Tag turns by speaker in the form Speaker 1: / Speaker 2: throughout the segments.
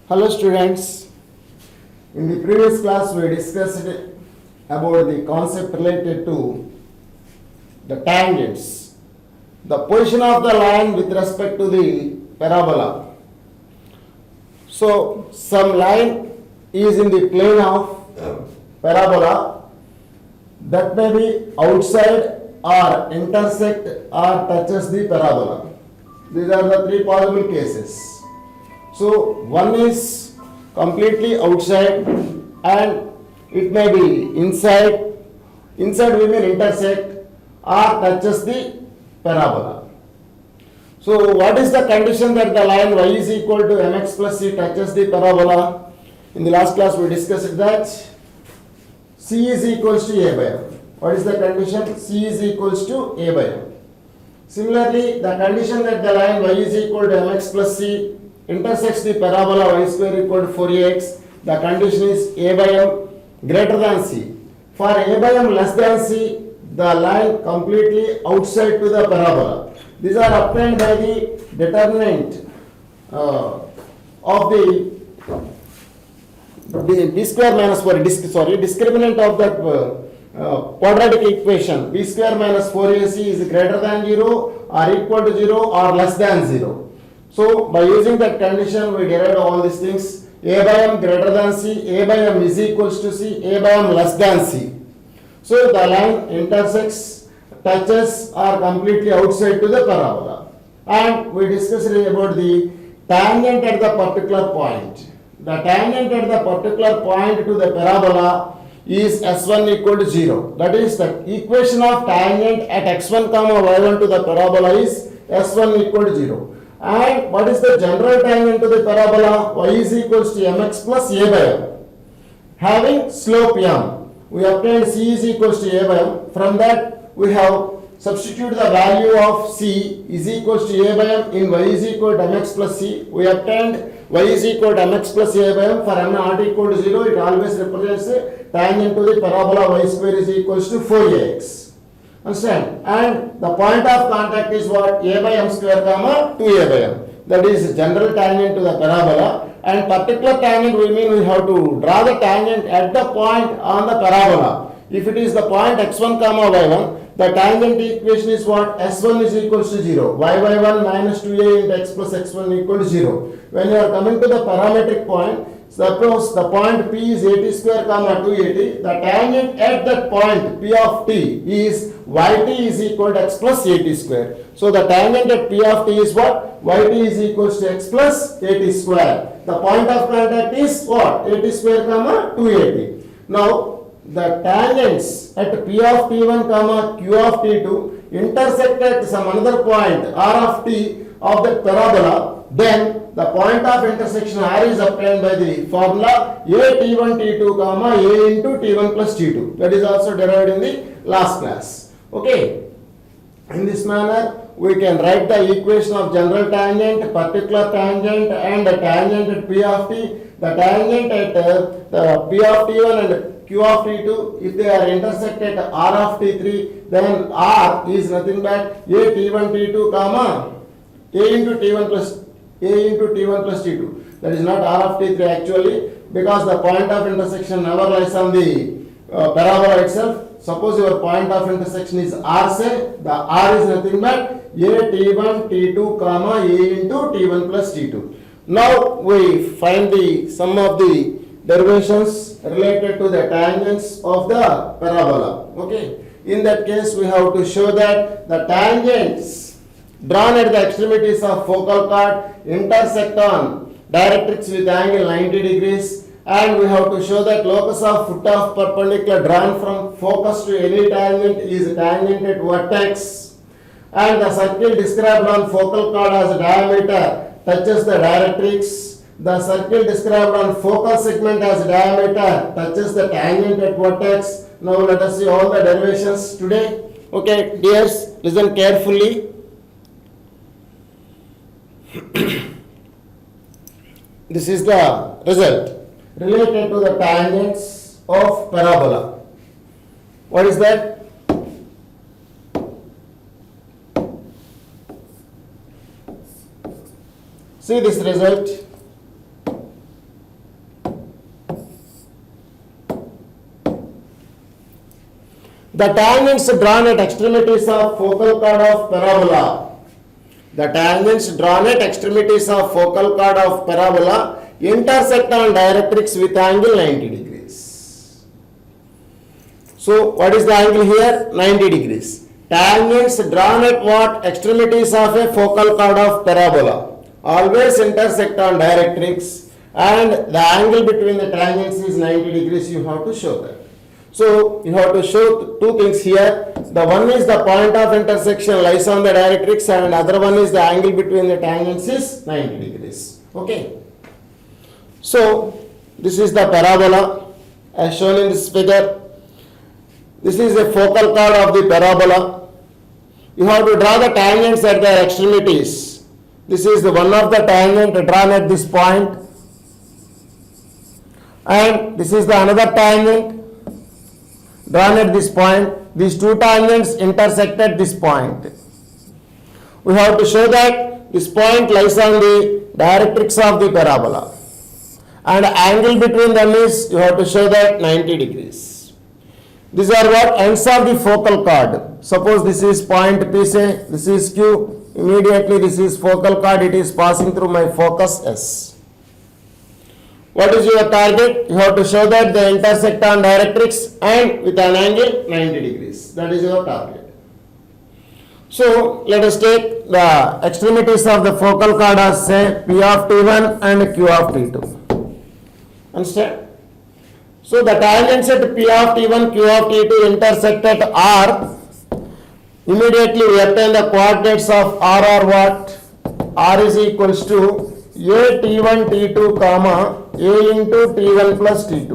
Speaker 1: Hello students, in the previous class we discussed about the concept related to the tangents, the position of the line with respect to the parabola. So some line is in the plane of parabola that may be outside or intersect or touches the parabola. These are the three possible cases. So one is completely outside and it may be inside. Inside we mean intersect or touches the parabola. So what is the condition that the line y is equal to mx plus c touches the parabola? In the last class we discussed that c is equals to a by m. What is the condition? C is equals to a by m. Similarly, the condition that the line y is equal to mx plus c intersects the parabola y square equal to 4ax, the condition is a by m greater than c. For a by m less than c, the line completely outside to the parabola. These are obtained by the determinant of the b square minus 4, discriminant of that quadratic equation b square minus 4ac is greater than 0 or equal to 0 or less than 0. So by using that condition we derived all these things. A by m greater than c, a by m is equals to c, a by m less than c. So the line intersects, touches or completely outside to the parabola. And we discussed about the tangent at the particular point. The tangent at the particular point to the parabola is s1 equal to 0. That is, the equation of tangent at x1 comma y1 to the parabola is s1 equal to 0. And what is the general tangent to the parabola? Y is equals to mx plus a by m. Having slope m, we obtained c is equals to a by m. From that we have substitute the value of c is equals to a by m in y is equal to mx plus c. We obtained y is equal to mx plus a by m. For m not equal to 0, it always represents a tangent to the parabola y square is equals to 4ax. Understand? And the point of contact is what? A by m square comma 2a by m. That is general tangent to the parabola. And particular tangent we mean we have to draw the tangent at the point on the parabola. If it is the point x1 comma y1, the tangent equation is what? S1 is equals to 0. Y by 1 minus 2a into x plus x1 equal to 0. When you are coming to the parametric point, suppose the point P is 80 square comma 280, the tangent at that point P of t is yt is equal to x plus 80 square. So the tangent at P of t is what? Yt is equals to x plus 80 square. The point of contact is what? 80 square comma 280. Now the tangents at P of t1 comma Q of t2 intersect at some another point R of t of that parabola, then the point of intersection R is obtained by the formula a t1 t2 comma a into t1 plus t2. That is also derived in the last class. Okay. In this manner, we can write the equation of general tangent, particular tangent and the tangent at P of t. The tangent at the P of t1 and Q of t2, if they are intersected R of t3, then R is nothing but a t1 t2 comma a into t1 plus t2. That is not R of t3 actually, because the point of intersection never lies on the parabola itself. Suppose your point of intersection is R, say the R is nothing but a t1 t2 comma a into t1 plus t2. Now we find the sum of the derivations related to the tangents of the parabola. Okay. In that case, we have to show that the tangents drawn at the extremities of focal chord intersect on directrix with angle 90 degrees, and we have to show that locus of foot of perpendicular drawn from focus to any tangent is tangent at vertex, and the circle described on focal chord as diameter touches the directrix. The circle described on focal segment as diameter touches the tangent at vertex. Now let us see all the derivations today. Okay, dears, listen carefully. This is the result related to the tangents of parabola. What is that? See this result. The tangents drawn at extremities of focal chord of parabola. The tangents drawn at extremities of focal chord of parabola intersect on directrix with angle 90 degrees. So what is the angle here? 90 degrees. Tangents drawn at what? Extremities of a focal chord of parabola always intersect on directrix, and the angle between the tangents is 90 degrees. You have to show that. So you have to show two things here. The one is the point of intersection lies on the directrix, and other one is the angle between the tangents is 90 degrees. Okay. So this is the parabola as shown in this figure. This is the focal chord of the parabola. You have to draw the tangents at the extremities. This is the one of the tangent drawn at this point, and this is the another tangent drawn at this point. These two tangents intersect at this point. We have to show that this point lies on the directrix of the parabola, and angle between them is, you have to show that 90 degrees. These are what? Ends of the focal chord. Suppose this is point P, say this is Q. Immediately this is focal chord, it is passing through my focus S. What is your target? You have to show that they intersect on directrix and with an angle 90 degrees. That is your target. So let us take the extremities of the focal chord as, say, P of T1 and Q of T2. Understand? So the tangents at P of T1, Q of T2 intersect at R. Immediately we obtain the coordinates of R are what? R is equals to A T1 T2 comma A into T1 plus T2.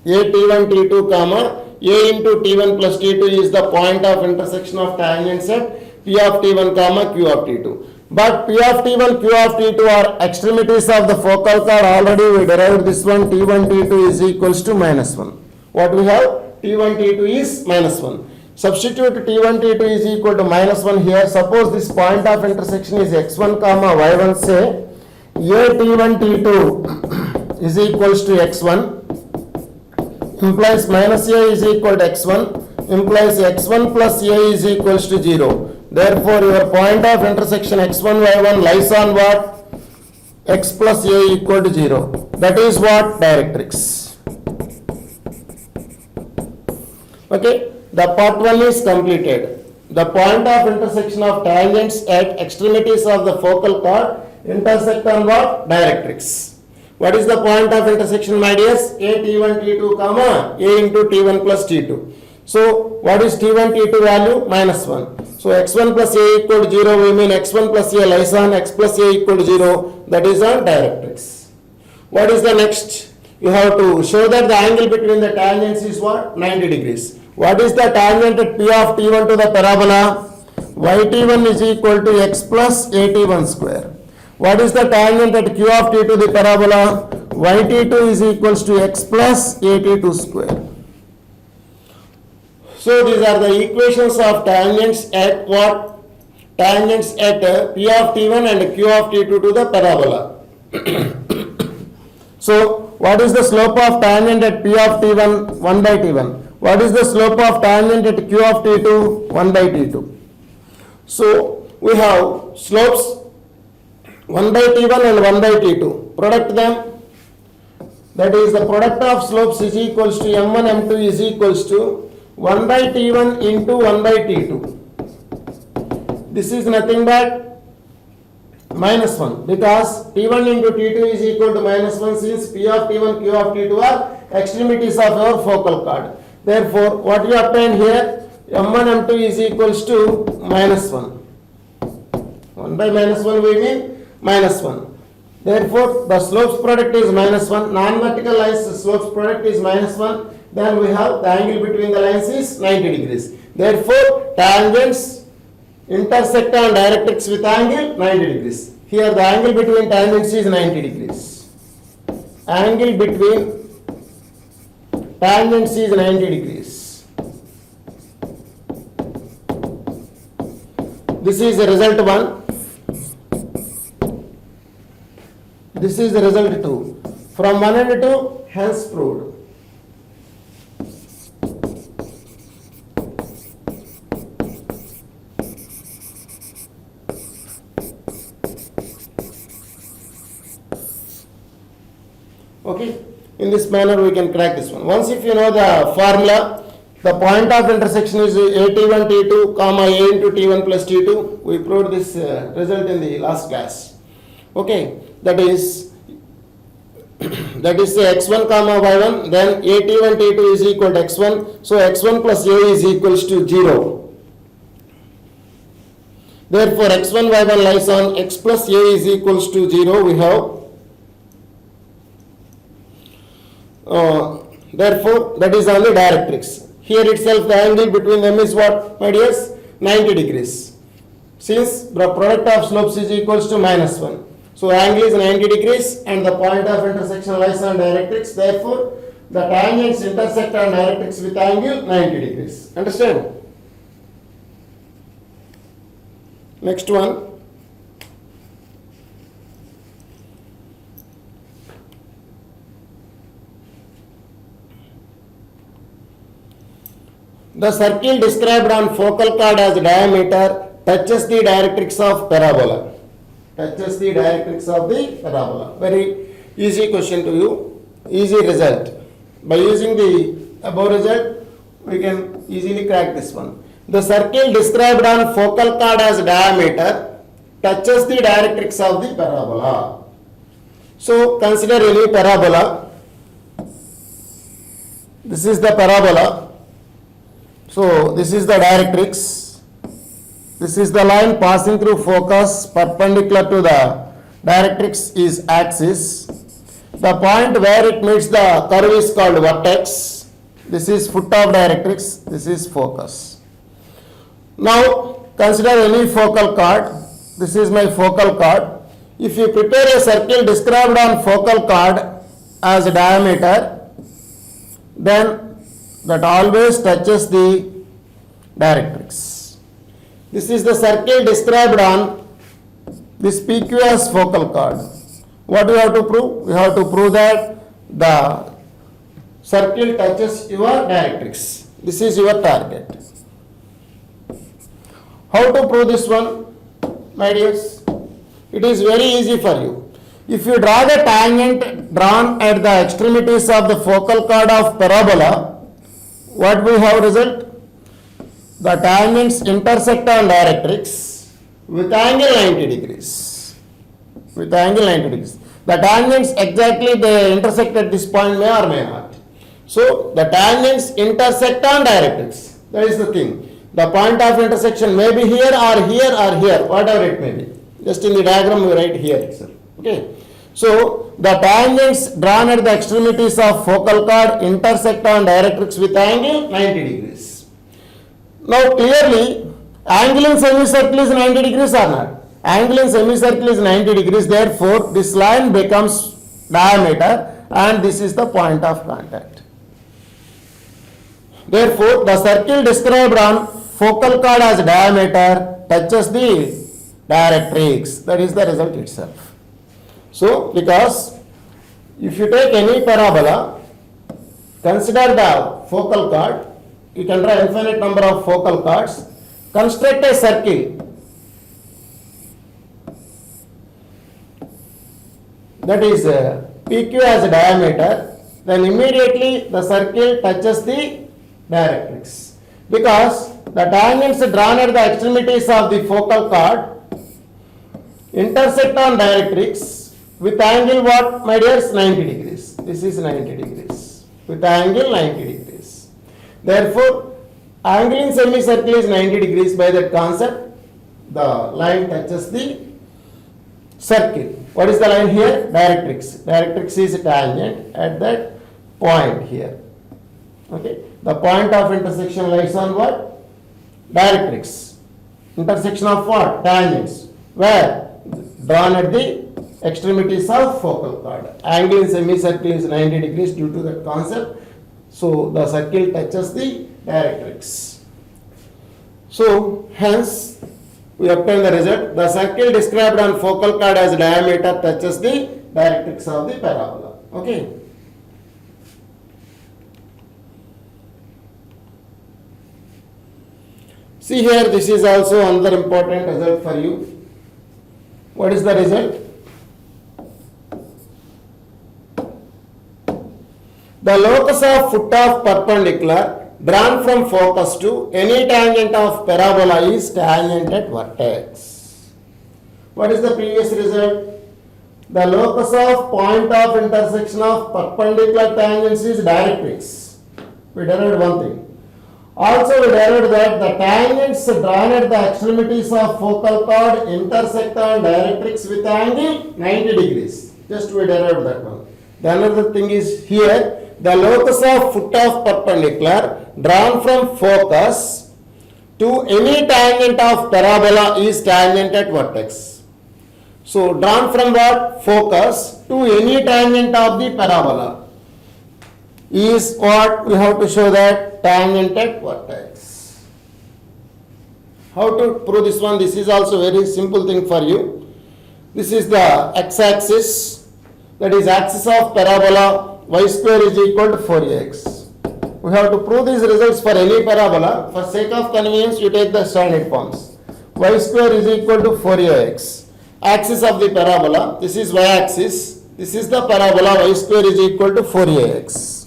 Speaker 1: A T1 T2 comma A into T1 plus T2 is the point of intersection of tangents at P of T1 comma Q of T2. But P of T1, Q of T2 are extremities of the focal chord. Already we derived this one. T1 T2 is equals to minus 1. What we have? T1 T2 is minus 1. Substitute T1 T2 is equal to minus 1 here. Suppose this point of intersection is x1 comma y1, say A T1 T2 is equals to x1, implies minus A is equal to x1, implies x1 plus A is equals to 0. Therefore your point of intersection x1 y1 lies on what? X plus A equal to 0. That is what? Directrix. Okay, the part 1 is completed. The point of intersection of tangents at extremities of the focal chord intersect on what? Directrix. What is the point of intersection, my dears? A T1 T2 comma A into T1 plus T2. So what is T1 T2 value? Minus 1. So x1 plus A equal to 0, we mean x1 plus A lies on x plus A equal to 0, that is on directrix. What is the next? You have to show that the angle between the tangents is what? 90 degrees. What is the tangent at P of T1 to the parabola? Yt1 is equal to x plus at1 square. What is the tangent at Q of T to the parabola? Yt2 is equals to x plus at2 square. So these are the equations of tangents at what? Tangents at P of T1 and Q of T2 to the parabola. So what is the slope of tangent at P of T1? 1 by T1. What is the slope of tangent at Q of T2? 1 by T2. So we have slopes 1 by T1 and 1 by T2. Product them. That is, the product of slopes is equals to M1 M2 is equals to 1 by T1 into 1 by T2. This is nothing but minus 1, because T1 into T2 is equal to minus 1, since P of T1, Q of T2 are extremities of our focal chord. Therefore, what you obtain here, M1 M2 is equals to minus 1. 1 by minus 1 we mean minus 1. Therefore, the slopes product is minus 1. Non-vertical lines slopes product is minus 1. Then we have the angle between the lines is 90 degrees. Therefore, tangents intersect on directrix with angle 90 degrees. Here the angle between tangents is 90 degrees. Angle between tangents is 90 degrees. This is the result 1. This is the result 2. From 1 and 2, hence proved. Okay, in this manner we can crack this one. Once if you know the formula, the point of intersection is A T1 T2 comma A into T1 plus T2. We proved this result in the last class. Okay, that is x1 comma y1, then A T1 T2 is equal to x1, so x1 plus a is equals to 0. Therefore x1 y1 lies on x plus a is equals to 0. We have therefore that is on the directrix. Here itself the angle between them is what, my dears? 90 degrees. Since the product of slopes is equals to -1. So angle is 90 degrees and the point of intersection lies on directrix. Therefore the tangents intersect on directrix with angle 90 degrees. Understand? Next one. The circle described on focal chord as diameter touches the directrix of parabola. Touches the directrix of the parabola. Very easy question to you. Easy result. By using the above result, we can easily crack this one. The circle described on focal chord as diameter touches the directrix of the parabola. So consider any parabola. This is the parabola. So this is the directrix. This is the line passing through focus perpendicular to the directrix is axis. The point where it meets the curve is called vertex. This is foot of directrix. This is focus. Now consider any focal chord. This is my focal chord. If you prepare a circle described on focal chord as a diameter, then that always touches the directrix. This is the circle described on this PQ as focal chord. What do we have to prove? We have to prove that the circle touches your directrix. This is your target. How to prove this one, my dears? It is very easy for you. If you draw the tangent drawn at the extremities of the focal chord of parabola, what we have result? The tangents intersect on directrix with angle 90 degrees. With angle 90 degrees. The tangents exactly they intersect at this point may or may not. So the tangents intersect on directrix. That is the thing. The point of intersection may be here or here or here, whatever it may be. Just in the diagram we write here itself. Okay. So the tangents drawn at the extremities of focal chord intersect on directrix with angle 90 degrees. Now clearly angle in semicircle is 90 degrees or not? Angle in semicircle is 90 degrees. Therefore this line becomes diameter and this is the point of contact. Therefore the circle described on focal chord as diameter touches the directrix. That is the result itself. So, because if you take any parabola, consider the focal chord, you can draw infinite number of focal chords, construct a circle that is PQ as a diameter, then immediately the circle touches the directrix. Because the tangents drawn at the extremities of the focal chord intersect on directrix with angle what, my dears? 90 degrees. This is 90 degrees. With angle 90 degrees. Therefore, angle in semicircle is 90 degrees. By that concept, the line touches the circle. What is the line here? Directrix. Directrix is a tangent at that point here. Okay. The point of intersection lies on what? Directrix. Intersection of what? Tangents. Where? Drawn at the extremities of focal chord. Angle in semicircle is 90 degrees due to that concept. So the circle touches the directrix. So hence we obtain the result. The circle described on focal chord as diameter touches the directrix of the parabola. Okay. See here, this is also another important result for you. What is the result? The locus of foot of perpendicular drawn from focus to any tangent of parabola is tangent at vertex. What is the previous result? The locus of point of intersection of perpendicular tangents is directrix. We derived one thing. Also we derived that the tangents drawn at the extremities of focal chord intersect on directrix with angle 90 degrees. Just we derived that one. The another thing is here, the locus of foot of perpendicular drawn from focus to any tangent of parabola is tangent at vertex. So drawn from what? Focus to any tangent of the parabola is what we have to show, that tangent at vertex. How to prove this one? This is also very simple thing for you. This is the x-axis, that is axis of parabola, y square is equal to 4ax. We have to prove these results for any parabola. For sake of convenience, you take the standard forms. Y square is equal to 4ax. Axis of the parabola, this is y-axis, this is the parabola, y square is equal to 4ax.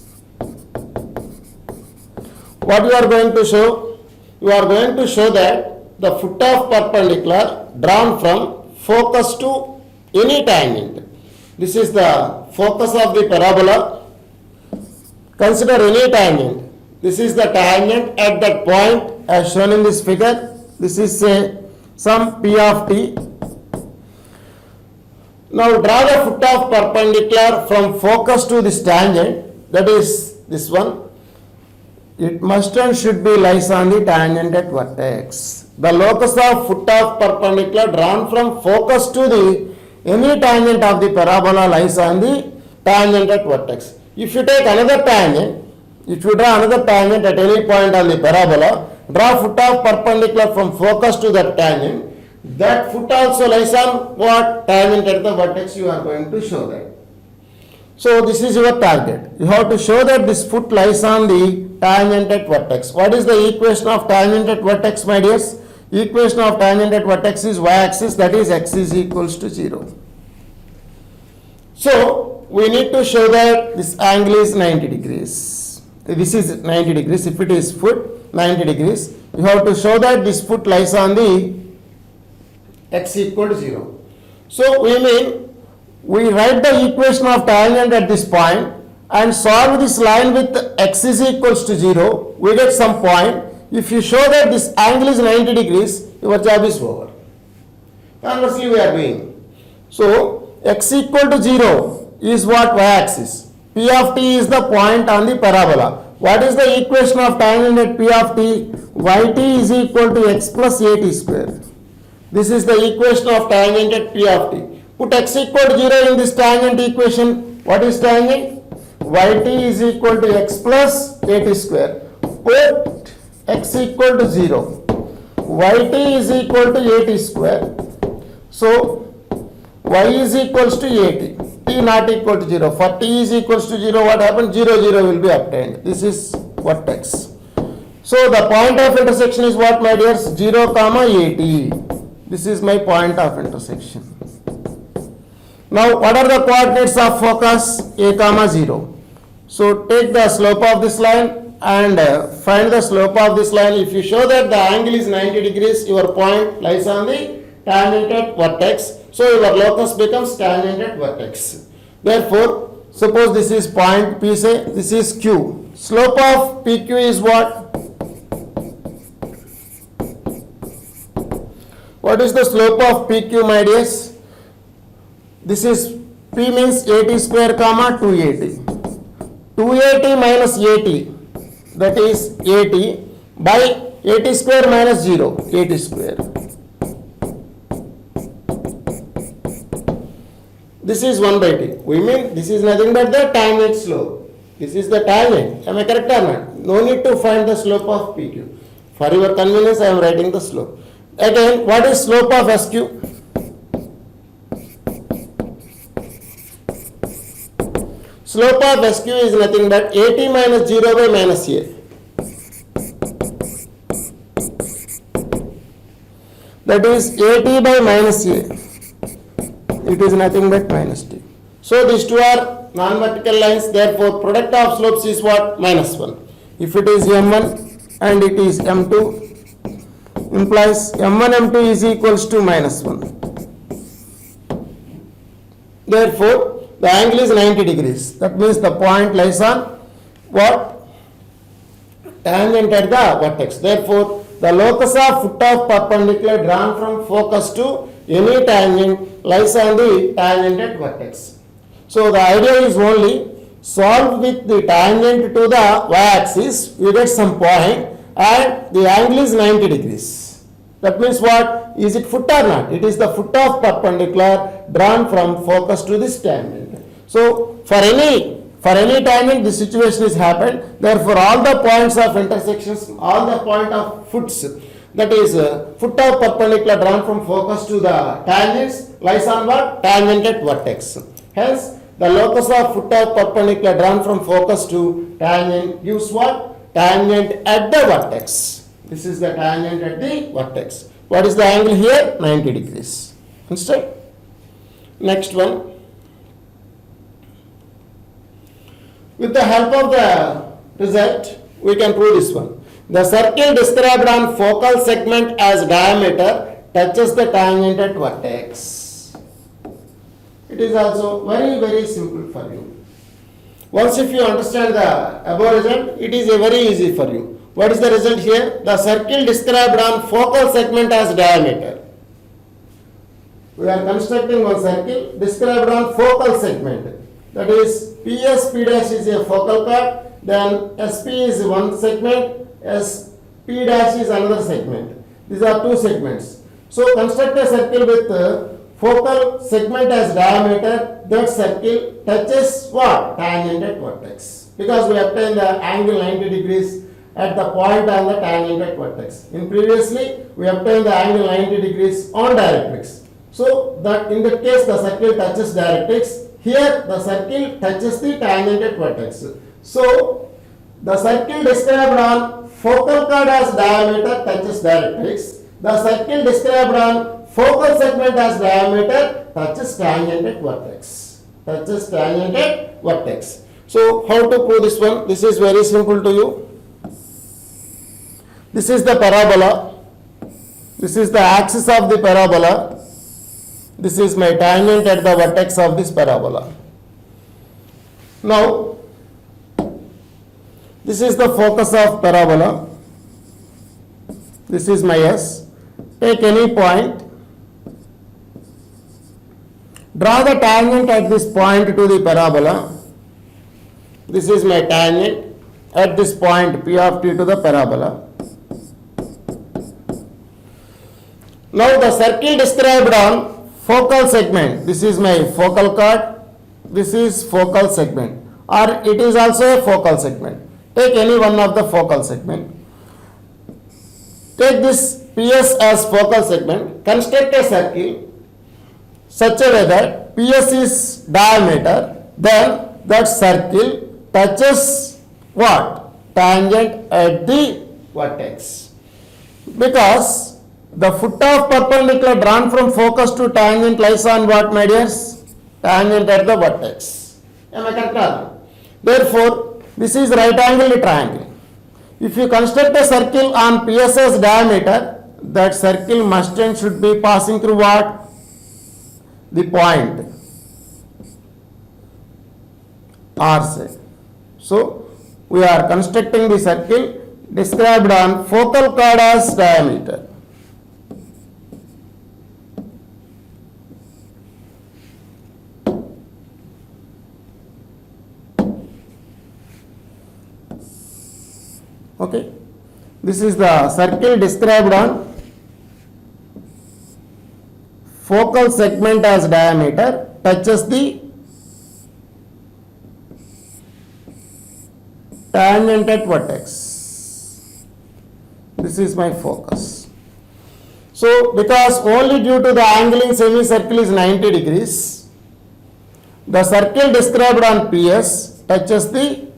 Speaker 1: What you are going to show? You are going to show that the foot of perpendicular drawn from focus to any tangent. This is the focus of the parabola. Consider any tangent. This is the tangent at that point as shown in this figure. This is say some P of t. Now draw the foot of perpendicular from focus to this tangent, that is this one. It must and should be lies on the tangent at vertex. The locus of foot of perpendicular drawn from focus to the any tangent of the parabola lies on the tangent at vertex. If you take another tangent, if you draw another tangent at any point on the parabola, draw foot of perpendicular from focus to that tangent, that foot also lies on what? Tangent at the vertex. You are going to show that. So this is your target. You have to show that this foot lies on the tangent at vertex. What is the equation of tangent at vertex, my dears? Equation of tangent at vertex is y-axis, that is x is equals to 0. So we need to show that this angle is 90 degrees. This is 90 degrees. If it is foot, 90 degrees. You have to show that this foot lies on the x equal to 0. So we write the equation of tangent at this point and solve this line with x is equals to 0. We get some point. If you show that this angle is 90 degrees, your job is over. Conversely, we are doing. So x equal to 0 is what? Y-axis. P of t is the point on the parabola. What is the equation of tangent at P of t? Yt is equal to x plus at square. This is the equation of tangent at P of t. Put x equal to 0 in this tangent equation. What is tangent? Yt is equal to x plus at square. Put x equal to 0. Yt is equal to at square. So y is equals to at. T not equal to 0. For t is equals to 0, what happens? 0, 0 will be obtained. This is vertex. So the point of intersection is what, my dears? 0, at. This is my point of intersection. Now what are the coordinates of focus? A, 0. So take the slope of this line and find the slope of this line. If you show that the angle is 90 degrees, your point lies on the tangent at vertex. So your locus becomes tangent at vertex. Therefore, suppose this is point P, say this is Q. Slope of PQ is what? What is the slope of PQ, my dears? This is P means at square, 2at. 2at minus at, that is at by at square minus 0, at square. This is 1 by t. We mean this is nothing but the tangent slope. This is the tangent. Am I correct or not? No need to find the slope of PQ. For your convenience, I am writing the slope. Again, what is slope of SQ? Slope of SQ is nothing but at minus 0 by minus a. That is at by minus a. It is nothing but minus t. So these two are non-vertical lines, therefore product of slopes is what? -1. If it is m1 and it is m2, implies m1 m2 is equals to -1. Therefore, the angle is 90 degrees. That means the point lies on what? Tangent at the vertex. Therefore, the locus of foot of perpendicular drawn from focus to any tangent lies on the tangent at vertex. So, the idea is only solve with the tangent to the y-axis, you get some point and the angle is 90 degrees. That means what? Is it foot or not? It is the foot of perpendicular drawn from focus to this tangent. So, for any tangent this situation is happened. Therefore, all the points of intersections, all the point of foots, that is foot of perpendicular drawn from focus to the tangents lies on what? Tangent at vertex. Hence, the locus of foot of perpendicular drawn from focus to tangent gives what? Tangent at the vertex. This is the tangent at the vertex. What is the angle here? 90 degrees. Understand? Next one. With the help of the result, we can prove this one. The circle described on focal segment as diameter touches the tangent at vertex. It is also very simple for you. Once if you understand the above result, it is very easy for you. What is the result here? The circle described on focal segment as diameter. We are constructing one circle described on focal segment. That is PS P dash is a focal chord, then SP is one segment, SP dash is another segment. These are two segments. So construct a circle with focal segment as diameter. That circle touches what? Tangent at vertex. Because we obtained the angle 90 degrees at the point on the tangent at vertex. In previously, we obtained the angle 90 degrees on directrix. So that in that case, the circle touches directrix. Here, the circle touches the tangent at vertex. So, the circle described on focal chord as diameter touches directrix. The circle described on focal segment as diameter touches tangent at vertex. Touches tangent at vertex. So, how to prove this one? This is very simple to you. This is the parabola. This is the axis of the parabola. This is my tangent at the vertex of this parabola. Now, this is the focus of parabola. This is my S. Take any point. Draw the tangent at this point to the parabola. This is my tangent at this point P of T to the parabola. Now, the circle described on focal segment. This is my focal chord. This is focal segment, or it is also a focal segment. Take any one of the focal segment. Take this PS as focal segment. Construct a circle such a way that PS is diameter. Then that circle touches what? Tangent at the vertex. Because the foot of perpendicular drawn from focus to tangent lies on what, my dears? Tangent at the vertex. Am I correct or not? Therefore, this is right angle triangle. If you construct a circle on PS's diameter, that circle must and should be passing through what? The point R set. So, we are constructing the circle described on focal chord as diameter. Okay, this is the circle described on focal segment as diameter touches the tangent at vertex. This is my focus. So, because only due to the angle in semicircle is 90 degrees, the circle described on PS touches the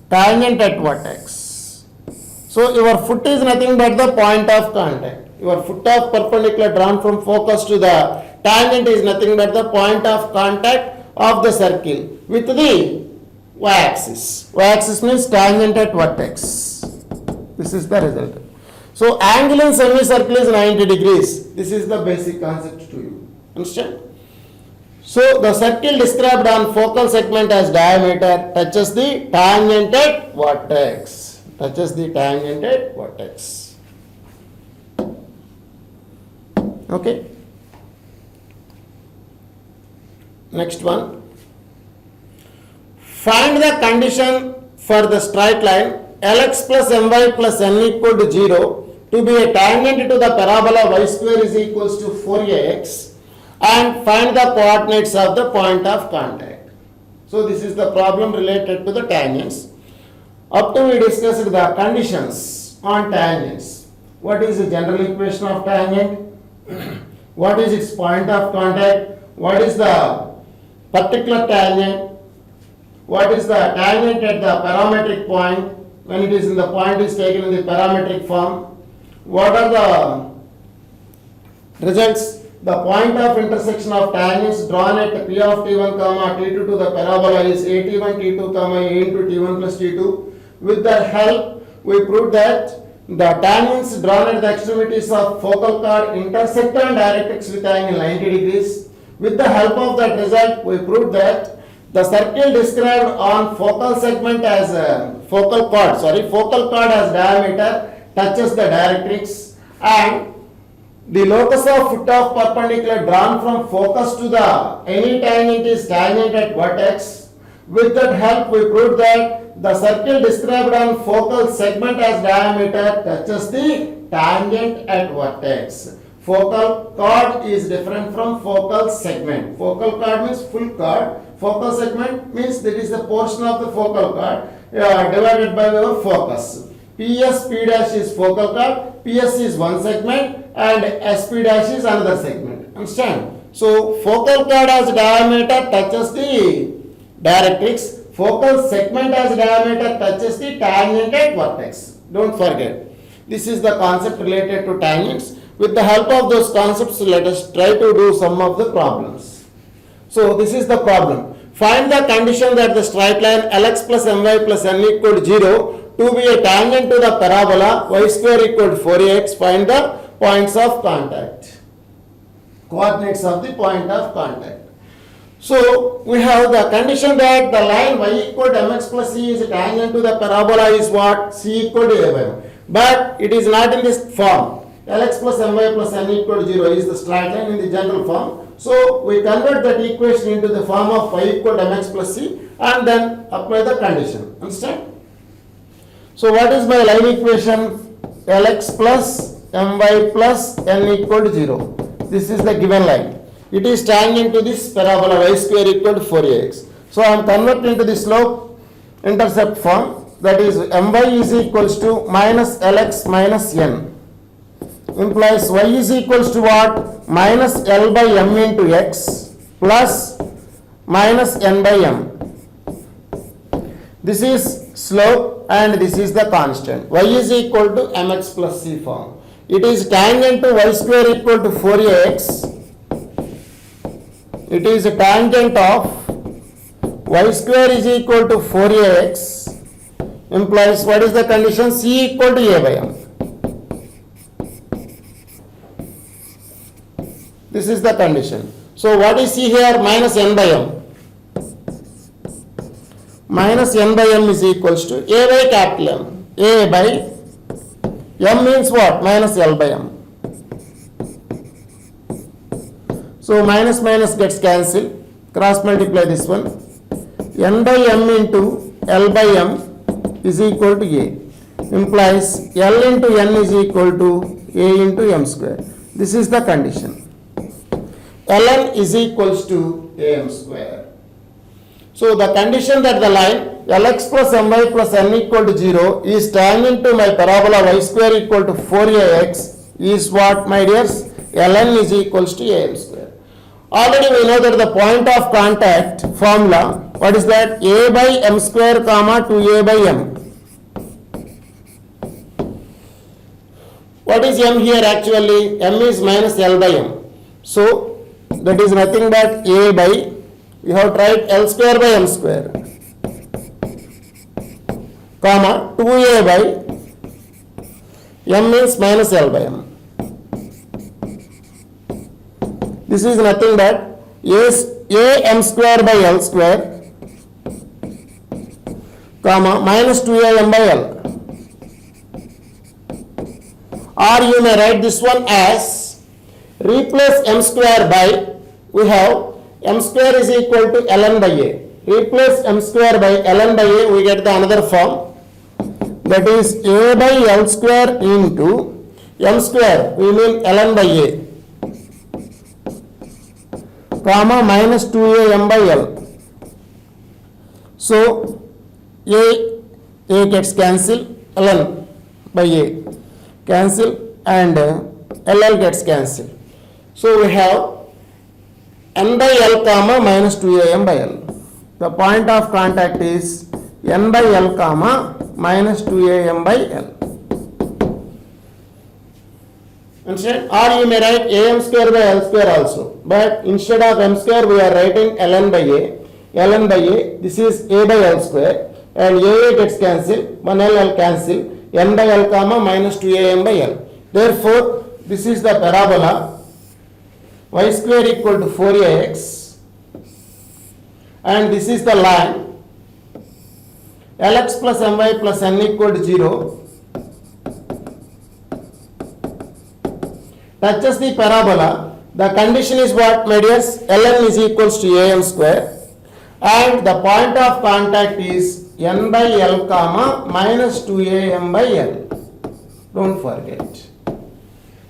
Speaker 1: tangent at vertex. So, your foot is nothing but the point of contact. Your foot of perpendicular drawn from focus to the tangent is nothing but the point of contact of the circle with the y-axis. Y-axis means tangent at vertex. This is the result. So angle in semicircle is 90 degrees. This is the basic concept to you. Understand? So the circle described on focal segment as diameter touches the tangent at vertex. Touches the tangent at vertex. Okay. Next one. Find the condition for the straight line Lx plus My plus n equal to 0 to be a tangent to the parabola y square is equals to 4ax and find the coordinates of the point of contact. So this is the problem related to the tangents. Up to we discussed the conditions on tangents. What is the general equation of tangent? What is its point of contact? What is the particular tangent? What is the tangent at the parametric point when it is in the point is taken in the parametric form? What are the results? The point of intersection of tangents drawn at P of T1, T2 to the parabola is AT1, T2, A into T1 plus T2. With that help, we proved that the tangents drawn at the extremities of focal chord intersect on directrix with angle 90 degrees. With the help of that result, we proved that the circle described on focal segment as focal chord as diameter touches the directrix, and the locus of foot of perpendicular drawn from focus to the any tangent is tangent at vertex. With that help, we proved that the circle described on focal segment as diameter touches the tangent at vertex. Focal chord is different from focal segment. Focal chord means full chord. Focal segment means that is the portion of the focal chord divided by the focus. PS, P dash is focal chord, PS is one segment and SP dash is another segment. Understand? So focal chord as diameter touches the directrix. Focal segment as diameter touches the tangent at vertex. Don't forget. This is the concept related to tangents. With the help of those concepts, let us try to do some of the problems. So this is the problem. Find the condition that the straight line Lx plus My plus n equal to 0 to be a tangent to the parabola y square equal to 4ax. Find the points of contact. Coordinates of the point of contact. So we have the condition that the line y equal to mx plus c is a tangent to the parabola is what? C equal to a by 1. But it is not in this form. Lx plus My plus n equal to 0 is the straight line in the general form. So we convert that equation into the form of y equal to mx plus c and then apply the condition. Understand? So what is my line equation? Lx plus My plus n equal to 0. This is the given line. It is tangent to this parabola y square equal to 4ax. So I am converting to the slope intercept form, that is My is equals to minus Lx minus n. Implies y is equals to what? Minus L by m into x plus minus n by m. This is slope and this is the constant. Y is equal to mx plus c form. It is tangent to y square equal to 4ax. It is a tangent of y square is equal to 4ax. Implies what is the condition? C equal to a by m. This is the condition. So what is C here? Minus n by m. Minus n by m is equals to a by capital M. A by m means what? Minus L by m. So minus minus gets cancelled. Cross multiply this one. N by m into L by m is equal to a. Implies L into n is equal to a into m square. This is the condition. Ln is equals to am square. So the condition that the line Lx plus My plus n equal to 0 is tangent to my parabola y square equal to 4ax is what, my dears? Ln is equals to am square. Already we know that the point of contact formula, what is that? A by m square comma 2a by m. What is m here actually? M is minus L by m. So that is nothing but a by we have to write L square by M square, comma 2A by M means minus L by M. This is nothing but A M square by L square, comma minus 2A M by L. Or you may write this one as replace M square by, we have M square is equal to ln by A. Replace M square by ln by A, we get the another form, that is A by L square into M square, we mean ln by A, comma minus 2A M by L. So A gets cancelled, ln by A cancel, and LL gets cancelled. So we have N by L comma minus 2A M by L. The point of contact is N by L comma minus 2A M by L. Understand? Or you may write AM square by L square also. But instead of M square, we are writing ln by A. ln by A, this is A by L square, and AA gets cancelled, 1L cancel, N by L comma minus 2A M by L. Therefore, this is the parabola y square equal to 4AX, and this is the line Lx plus My plus N equal to 0, touches the parabola. The condition is what, my dears? Ln is equals to AM square, and the point of contact is N by L comma minus 2A M by L. Don't forget.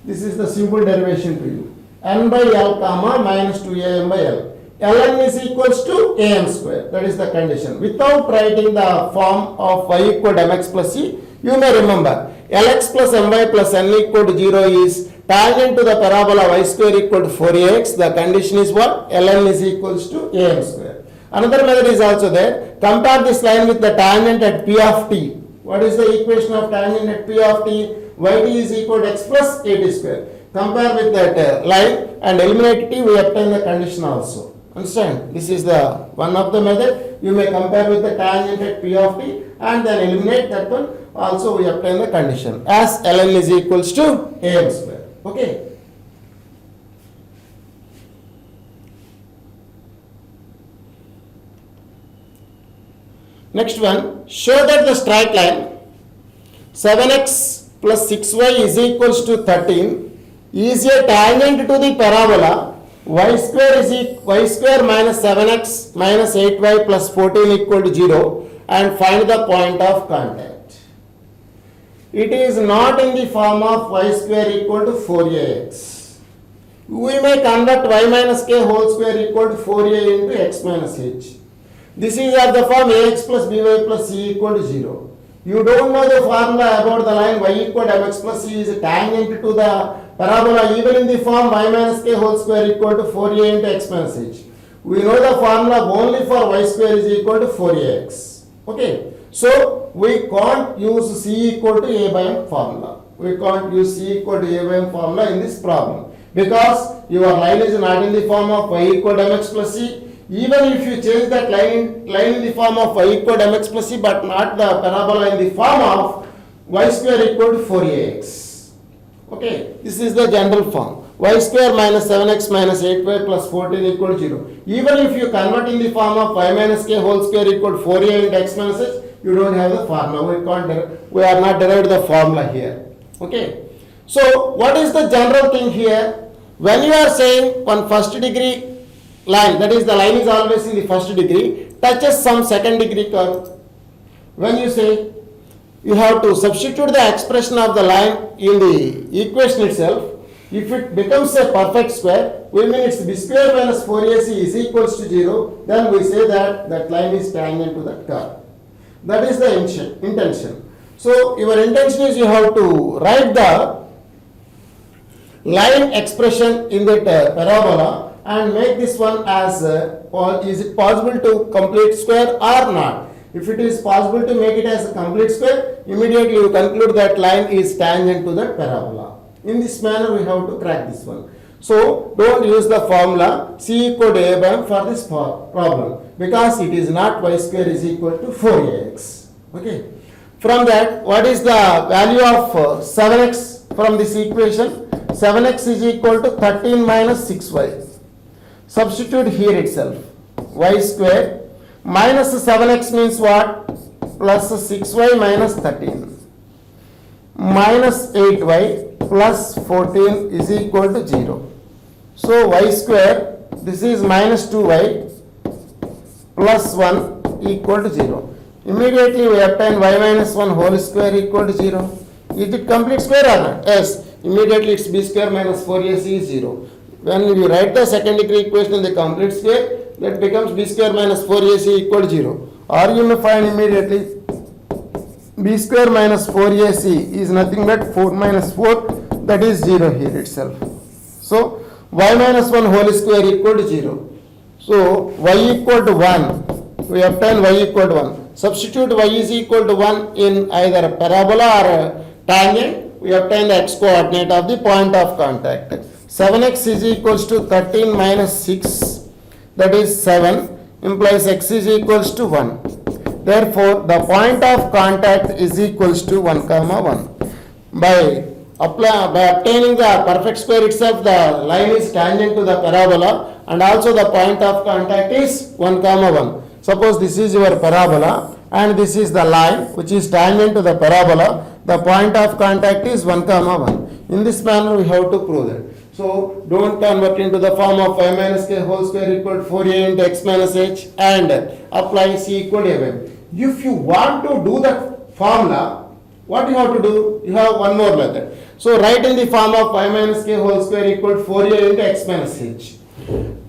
Speaker 1: This is the simple derivation to you. N by L comma minus 2A M by L. Ln is equals to AM square. That is the condition. Without writing the form of y equal to mx plus c, you may remember Lx plus My plus N equal to 0 is tangent to the parabola y square equal to 4AX. The condition is what? Ln is equals to AM square. Another method is also there. Compare this line with the tangent at P of t. What is the equation of tangent at P of t? Yt is equal to x plus at square. Compare with that line and eliminate t, we obtain the condition also. Understand? This is the one of the method. You may compare with the tangent at P of t and then eliminate that one. Also we obtain the condition as ln is equals to am square. Okay. Next one, show that the straight line 7x plus 6y is equals to 13 is a tangent to the parabola y square minus 7x minus 8y plus 14 equal to 0, and find the point of contact. It is not in the form of y square equal to 4ax. We may convert y minus k whole square equal to 4a into x minus h. This is of the form ax plus by plus c equal to 0. You don't know the formula about the line y equal to mx plus c is a tangent to the parabola even in the form y minus k whole square equal to 4a into x minus h. We know the formula only for y square is equal to 4ax. Okay. So we can't use c equal to a by m formula. We can't use c equal to a by m formula in this problem because your line is not in the form of y equal to mx plus c. Even if you change that line in the form of y equal to mx plus c, but not the parabola in the form of y square equal to 4ax. Okay, this is the general form. Y square minus 7x minus 8y plus 14 equal to 0. Even if you convert in the form of y minus k whole square equal to 4a into x minus h, you don't have the formula. We are not derived the formula here. Okay. So what is the general thing here? When you are saying one first degree line, that is the line is always in the first degree, touches some second degree curve. When you say you have to substitute the expression of the line in the equation itself, if it becomes a perfect square, we mean it's b square minus 4ac is equals to 0, then we say that that line is tangent to that curve. That is the intention. So your intention is you have to write the line expression in that parabola and make this one as is it possible to complete square or not. If it is possible to make it as a complete square, immediately you conclude that line is tangent to that parabola. In this manner we have to crack this one. So don't use the formula C equal to A by M for this problem, because it is not y square is equal to 4ax. Okay. From that, what is the value of 7x from this equation? 7x is equal to 13 minus 6y. Substitute here itself. Y square minus 7x means what? Plus 6y minus 13. Minus 8y plus 14 is equal to 0. So y square, this is minus 2y plus 1 equal to 0. Immediately we obtain y minus 1 whole square equal to 0. Is it complete square or not? Yes. Immediately it's b square minus 4ac is 0. When we write the second degree equation in the complete square, that becomes b square minus 4ac equal to 0. Or you may find immediately b square minus 4ac is nothing but 4 minus 4, that is 0 here itself. So y minus 1 whole square equal to 0. So y equal to 1, we obtain y equal to 1. Substitute y is equal to 1 in either a parabola or a tangent, we obtain the x coordinate of the point of contact. 7x is equals to 13 minus 6, that is 7, implies x is equals to 1. Therefore, the point of contact is equals to 1 comma 1. By obtaining the perfect square itself, the line is tangent to the parabola, and also the point of contact is 1 comma 1. Suppose this is your parabola and this is the line which is tangent to the parabola. The point of contact is 1 comma 1. In this manner we have to prove that. So don't convert into the form of y minus k whole square equal to 4a into x minus h and apply c equal to a. If you want to do that formula, what you have to do? You have one more method. So write in the form of y minus k whole square equal to 4a into x minus h.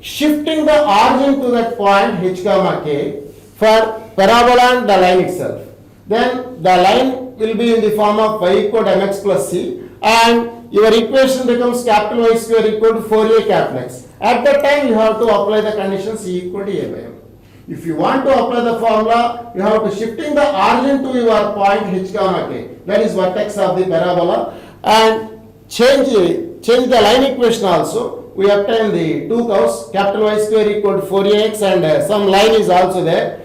Speaker 1: Shifting the origin to that point h comma k for parabola and the line itself. Then the line will be in the form of y equal to mx plus c, and your equation becomes capital Y square equal to 4a capital X. At that time you have to apply the condition c equal to a by m. If you want to apply the formula, you have to shifting the origin to your point h comma k, that is vertex of the parabola, and change the line equation also. We obtain the two curves, capital Y square equal to 4ax, and some line is also there.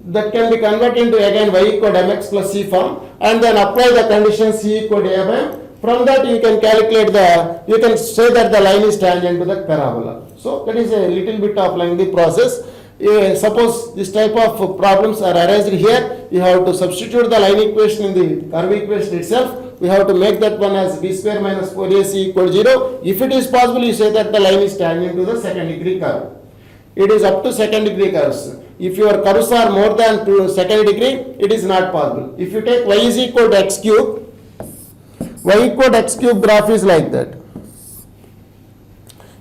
Speaker 1: That can be converted into again y equal to mx plus c form, and then apply the condition c equal to a by m. From that you can calculate you can say that the line is tangent to the parabola. So that is a little bit of lengthy process. Suppose this type of problems are arised here, you have to substitute the line equation in the curve equation itself. We have to make that one as b square minus 4ac equal to 0. If it is possible, you say that the line is tangent to the second degree curve. It is up to second degree curves. If your curves are more than second degree, it is not possible. If you take y is equal to x cube, y equal to x cube graph is like that.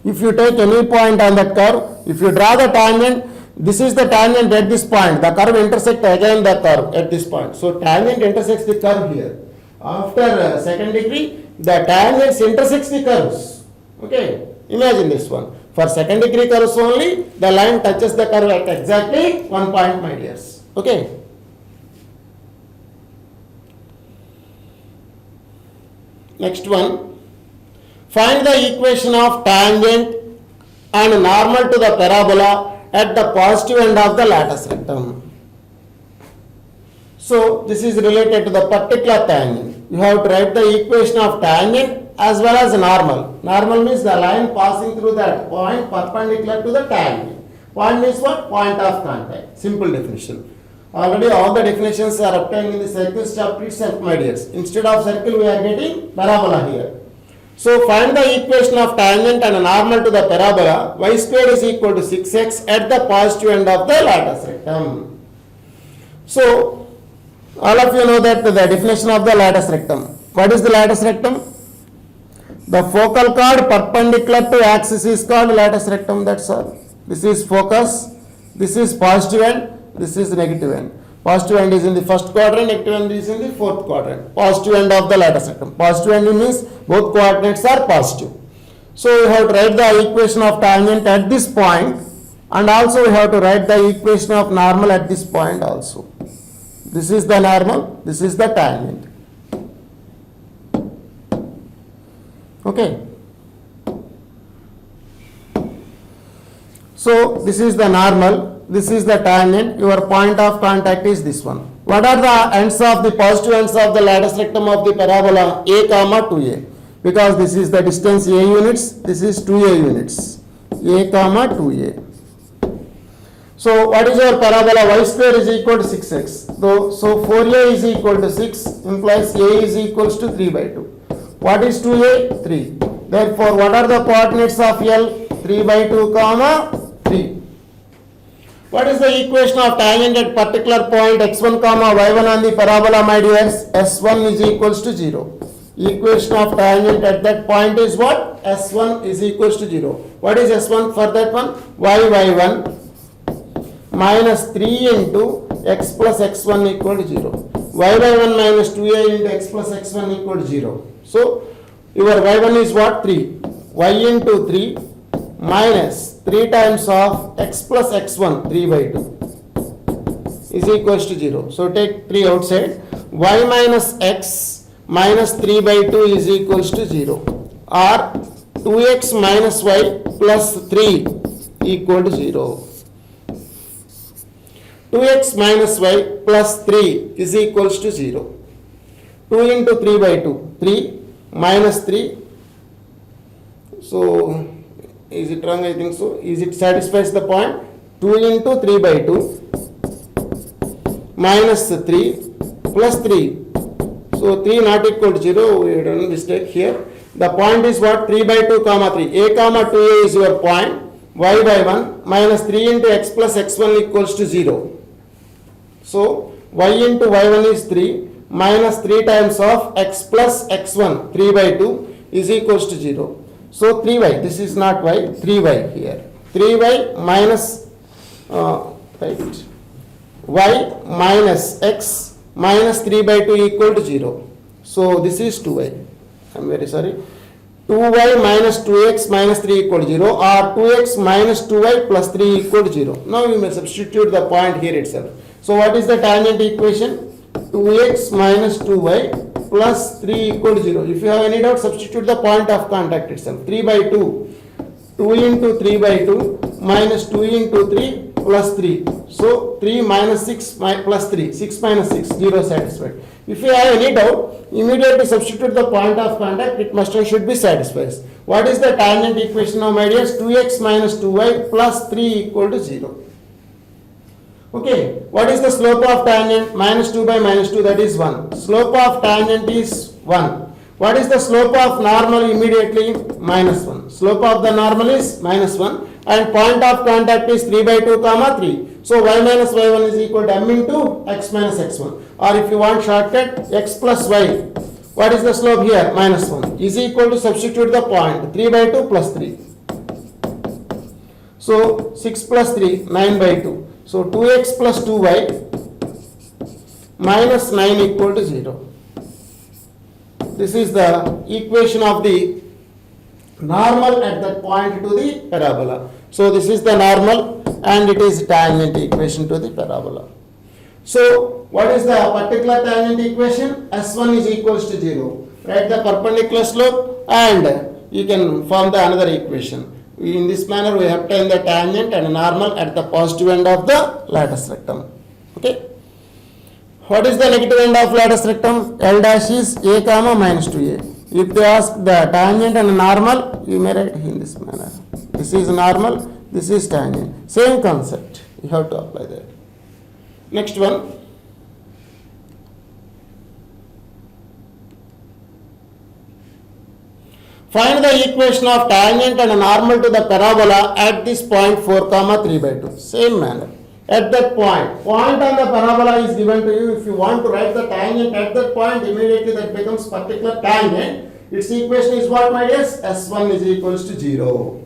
Speaker 1: If you take any point on that curve, if you draw the tangent, this is the tangent at this point. The curve intersects again the curve at this point. So tangent intersects the curve here. After second degree, the tangents intersects the curves. Okay, imagine this one. For second degree curves only, the line touches the curve at exactly 1 point, my dears. Okay. Next one, find the equation of tangent and normal to the parabola at the positive end of the lattice rectum. So this is related to the particular tangent. You have to write the equation of tangent as well as normal. Normal means the line passing through that point perpendicular to the tangent. Point means what? Point of contact. Simple definition. Already all the definitions are obtained in the circle chapter itself, my dears. Instead of circle, we are getting parabola here. So find the equation of tangent and normal to the parabola. Y squared is equal to 6x at the positive end of the lattice rectum. So all of you know that the definition of the lattice rectum. What is the lattice rectum? The focal chord perpendicular to axis is called lattice rectum. That's all. This is focus. This is positive end. This is negative end. Positive end is in the first quadrant, negative end is in the fourth quadrant. Positive end of the lattice rectum. Positive end means both coordinates are positive. So we have to write the equation of tangent at this point, and also we have to write the equation of normal at this point also. This is the normal, this is the tangent. Okay. So this is the normal, this is the tangent, your point of contact is this one. What are the ends of the positive ends of the latus rectum of the parabola a comma 2a? Because this is the distance a units, this is 2a units, a comma 2a. So what is your parabola? Y square is equal to 6x. So 4a is equal to 6 implies a is equals to 3 by 2. What is 2a? 3. Therefore, what are the coordinates of L? 3 by 2 comma 3. What is the equation of tangent at particular point x1 comma y1 on the parabola, my dears? S1 is equals to 0. Equation of tangent at that point is what? S1 is equals to 0. What is S1 for that one? Y1 minus 3 into x plus x1 equal to 0. Y1 minus 2a into x plus x1 equal to 0. So, your y1 is what? 3. Y into 3 minus 3 times of x plus x1, 3 by 2 is equals to 0. So, take 3 outside. Y minus x minus 3 by 2 is equals to 0. Or 2x minus y plus 3 equal to 0. 2x minus y plus 3 is equals to 0. 2 into 3 by 2, 3 minus 3. So, is it wrong? I think so. Is it satisfies the point? 2 into 3 by 2 minus 3 plus 3. So, 3 not equal to 0. We done a mistake here. The point is what? 3 by 2 comma 3. A comma 2a is your point. Y by 1 minus 3 into x plus x1 equals to 0. So, y into y1 is 3 minus 3 times of x plus x1, 3 by 2 is equals to 0. So, 3y, this is not y, 3y here. 3y minus right, y minus x minus 3 by 2 equal to 0. So, this is 2y. I am very sorry. 2y minus 2x minus 3 equal to 0 or 2x minus 2y plus 3 equal to 0. Now, you may substitute the point here itself. So, what is the tangent equation? 2x minus 2y plus 3 equal to 0. If you have any doubt, substitute the point of contact itself. 3 by 2. 2 into 3 by 2 minus 2 into 3 plus 3. So, 3 minus 6 plus 3. 6 minus 6, 0 satisfied. If you have any doubt, immediately substitute the point of contact. It must and should be satisfied. What is the tangent equation now, my dears? 2x minus 2y plus 3 equal to 0. Okay, what is the slope of tangent? Minus 2 by minus 2, that is 1. Slope of tangent is 1. What is the slope of normal immediately? Minus 1. Slope of the normal is minus 1 and point of contact is 3 by 2 comma 3. So, y minus y1 is equal to m into x minus x1. Or if you want shortcut, x plus y. What is the slope here? Minus 1 is equal to substitute the point 3 by 2 plus 3. So, 6 plus 3, 9 by 2. So, 2x plus 2y minus 9 equal to 0. This is the equation of the normal at that point to the parabola. So, this is the normal and it is tangent equation to the parabola. So, what is the particular tangent equation? S1 is equals to 0. Write the perpendicular slope and you can form the another equation. In this manner, we have obtained the tangent and normal at the positive end of the latus rectum. Okay. What is the negative end of latus rectum? L dash is a comma minus 2a. If they ask the tangent and normal, you may write in this manner. This is normal, this is tangent. Same concept. You have to apply that. Next one. Find the equation of tangent and normal to the parabola at this point 4 comma 3 by 2. Same manner. At that point on the parabola is given to you. If you want to write the tangent at that point, immediately that becomes particular tangent. Its equation is what, my dears? S1 is equals to 0.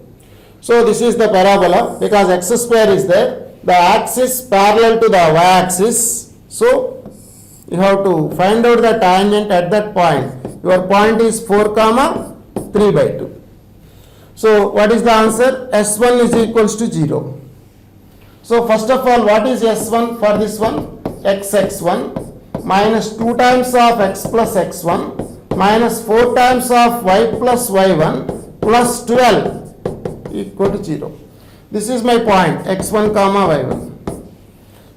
Speaker 1: So, this is the parabola because x square is there. The axis parallel to the y-axis. So, you have to find out the tangent at that point. Your point is 4 comma 3 by 2. So, what is the answer? S1 is equals to 0. So, first of all, what is S1 for this one? Xx1 minus 2 times of x plus x1 minus 4 times of y plus y1 plus 12 equal to 0. This is my point x1 comma y1.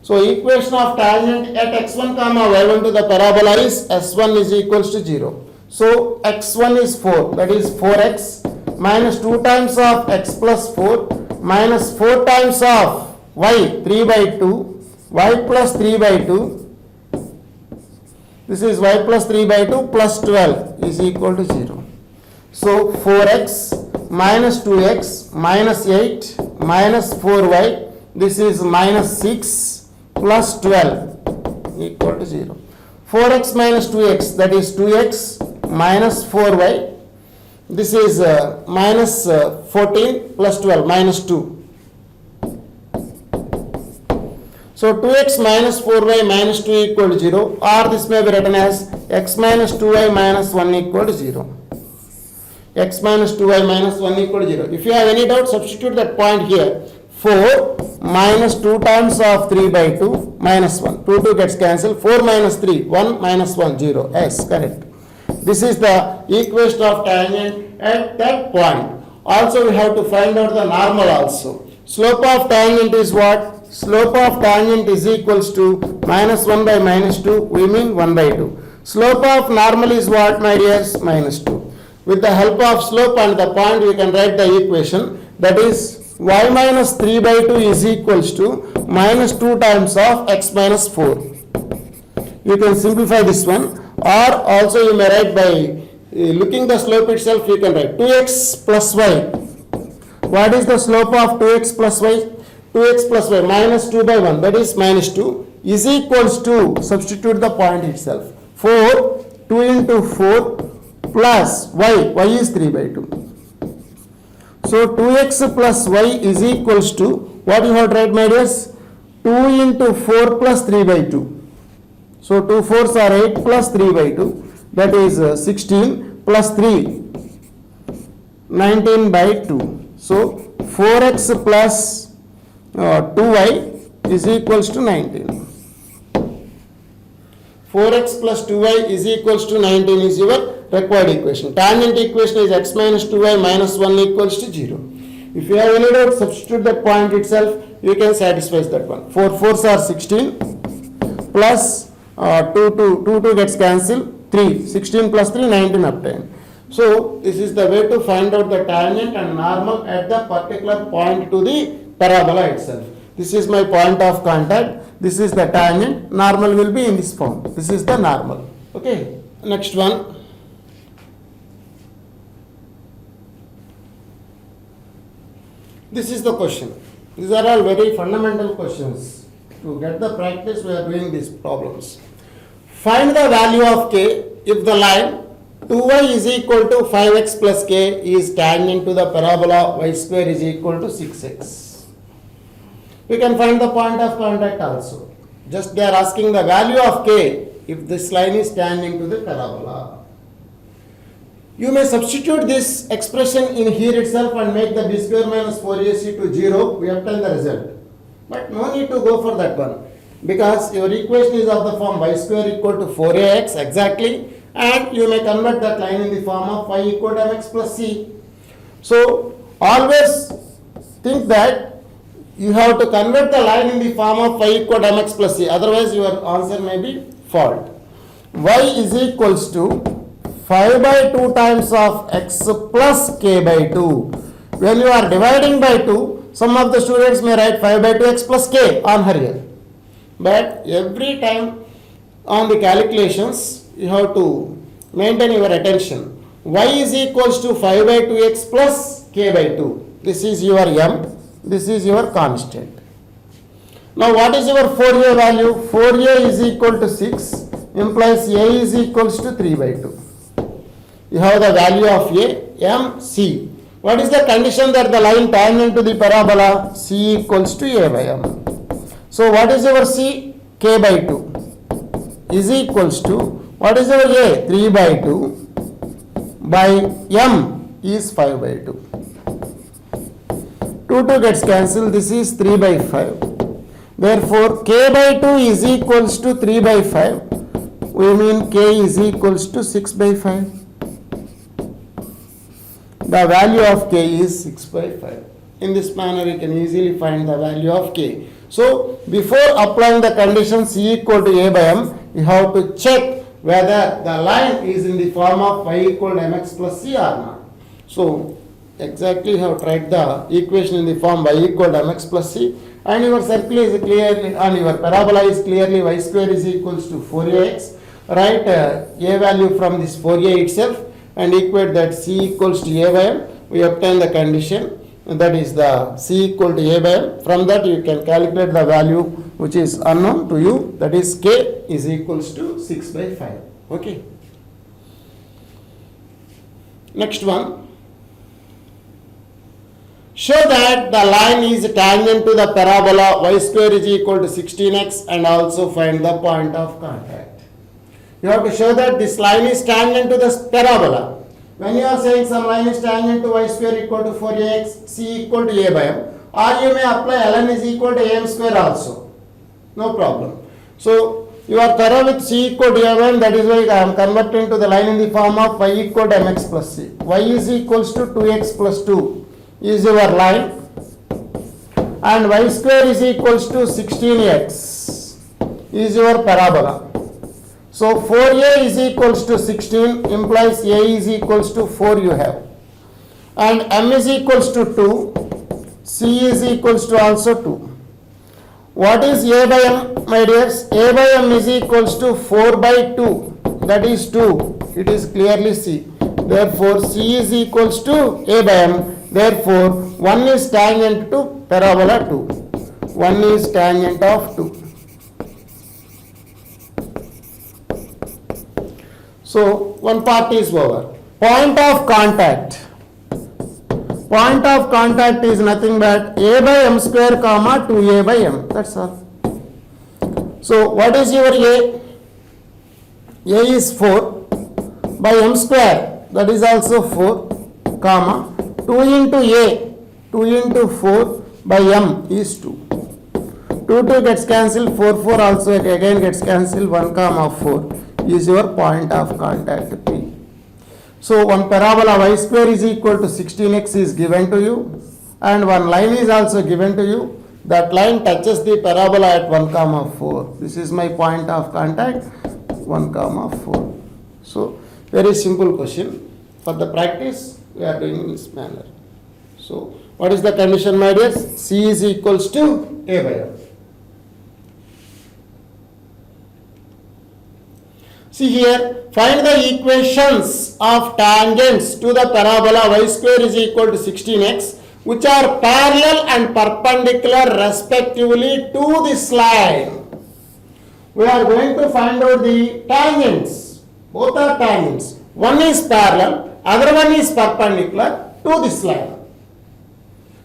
Speaker 1: So equation of tangent at x1 comma y1 to the parabola is s1 is equals to 0. So x1 is 4, that is 4x minus 2 times of x plus 4 minus 4 times of y 3 by 2, y plus 3 by 2. This is y plus 3 by 2 plus 12 is equal to 0. So 4x minus 2x minus 8 minus 4y, this is minus 6 plus 12 equal to 0. 4x minus 2x, that is 2x minus 4y, this is minus 14 plus 12 minus 2. So 2x minus 4y minus 2 equal to 0, or this may be written as x minus 2y minus 1 equal to 0. X minus 2y minus 1 equal to 0. If you have any doubt, substitute that point here. 4 minus 2 times of 3 by 2 minus 1. 2 gets cancelled. 4 minus 3, 1 minus 1, 0. Yes, correct. This is the equation of tangent at that point. Also, we have to find out the normal also. Slope of tangent is what? Slope of tangent is equals to minus 1 by minus 2, we mean 1 by 2. Slope of normal is what, my dears? Minus 2. With the help of slope and the point, we can write the equation, that is y minus 3 by 2 is equals to minus 2 times of x minus 4. You can simplify this one, or also you may write by looking the slope itself, you can write 2x plus y. What is the slope of 2x plus y? 2x plus y minus 2 by 1, that is minus 2, is equals to, substitute the point itself, 4, 2 into 4 plus y, y is 3 by 2. So 2x plus y is equals to, what you have to write, my dears? 2 into 4 plus 3 by 2. So 2 4s are 8 plus 3 by 2, that is 16 plus 3, 19 by 2. So 4x plus 2y is equals to 19. 4x plus 2y is equals to 19 is your required equation. Tangent equation is x minus 2y minus 1 equals to 0. If you have any doubt, substitute that point itself, you can satisfy that one. 4 4s are 16 plus 2 gets cancelled, 3, 16 plus 3, 19 obtained. So this is the way to find out the tangent and normal at the particular point to the parabola itself. This is my point of contact. This is the tangent. Normal will be in this form. This is the normal. Okay. Next one. This is the question. These are all very fundamental questions. To get the practice, we are doing these problems. Find the value of k if the line 2y is equal to 5x plus k is tangent to the parabola y square is equal to 6x. We can find the point of contact also. Just they are asking the value of k if this line is tangent to the parabola. You may substitute this expression in here itself and make the b square minus 4ac to 0. We obtain the result. But no need to go for that one, because your equation is of the form y square equal to 4ax exactly, and you may convert that line in the form of y equal to mx plus c. So always think that you have to convert the line in the form of y equal to mx plus c, otherwise your answer may be fault. Y is equals to 5 by 2 times of x plus k by 2. When you are dividing by 2, some of the students may write 5 by 2 x plus k on here. But every time on the calculations, you have to maintain your attention. Y is equals to 5 by 2x plus k by 2. This is your m. This is your constant. Now what is your 4a value? 4a is equal to 6 implies a is equals to 3 by 2. You have the value of a, m, c. What is the condition that the line tangent to the parabola? C equals to a by m. So what is your c? K by 2 is equals to, what is your a? 3 by 2 by m is 5 by 2. 2 gets cancelled. This is 3 by 5. Therefore, k by 2 is equals to 3 by 5. We mean k is equals to 6 by 5. The value of k is 6 by 5. In this manner, you can easily find the value of k. So, before applying the condition c equal to a by m, you have to check whether the line is in the form of y equal to mx plus c or not. So, exactly you have tried the equation in the form y equal to mx plus c, and your circle is clearly, and your parabola is clearly y square is equals to 4ax. Write a value from this 4a itself and equate that c equals to a by m. We obtain the condition, and that is the c equal to a by m. From that you can calculate the value which is unknown to you, that is k is equals to 6 by 5. Okay. Next one. Show that the line is tangent to the parabola y square is equal to 16x and also find the point of contact. You have to show that this line is tangent to the parabola. When you are saying some line is tangent to y square equal to 4ax, c equal to a by m, or you may apply ln is equal to am square also. No problem. So, you are thorough with c equal to a by m, that is why I am converting to the line in the form of y equal to mx plus c. Y is equals to 2x plus 2 is your line, and y square is equals to 16x is your parabola. So 4a is equals to 16 implies a is equals to 4 you have, and m is equals to 2, c is equals to also 2. What is a by m, my dears? A by m is equals to 4 by 2, that is 2, it is clearly c. Therefore c is equals to a by m. Therefore, 1 is tangent to parabola 2. 1 is tangent of 2. So, one part is over. Point of contact. Point of contact is nothing but a by m square comma 2a by m. That's all. So, what is your a? A is 4 by m square, that is also 4 comma 2 into a, 2 into 4 by m is 2. 2 gets cancelled, 4 also again gets cancelled, 1 comma 4 is your point of contact P. So, one parabola y square is equal to 16x is given to you, and one line is also given to you. That line touches the parabola at 1 comma 4. This is my point of contact, 1 comma 4. So, very simple question. For the practice, we are doing in this manner. So, what is the condition, my dears? C is equals to a by m. See here, find the equations of tangents to the parabola y square is equal to 16x, which are parallel and perpendicular respectively to this line. We are going to find out the tangents. Both are tangents. One is parallel, other one is perpendicular to this line.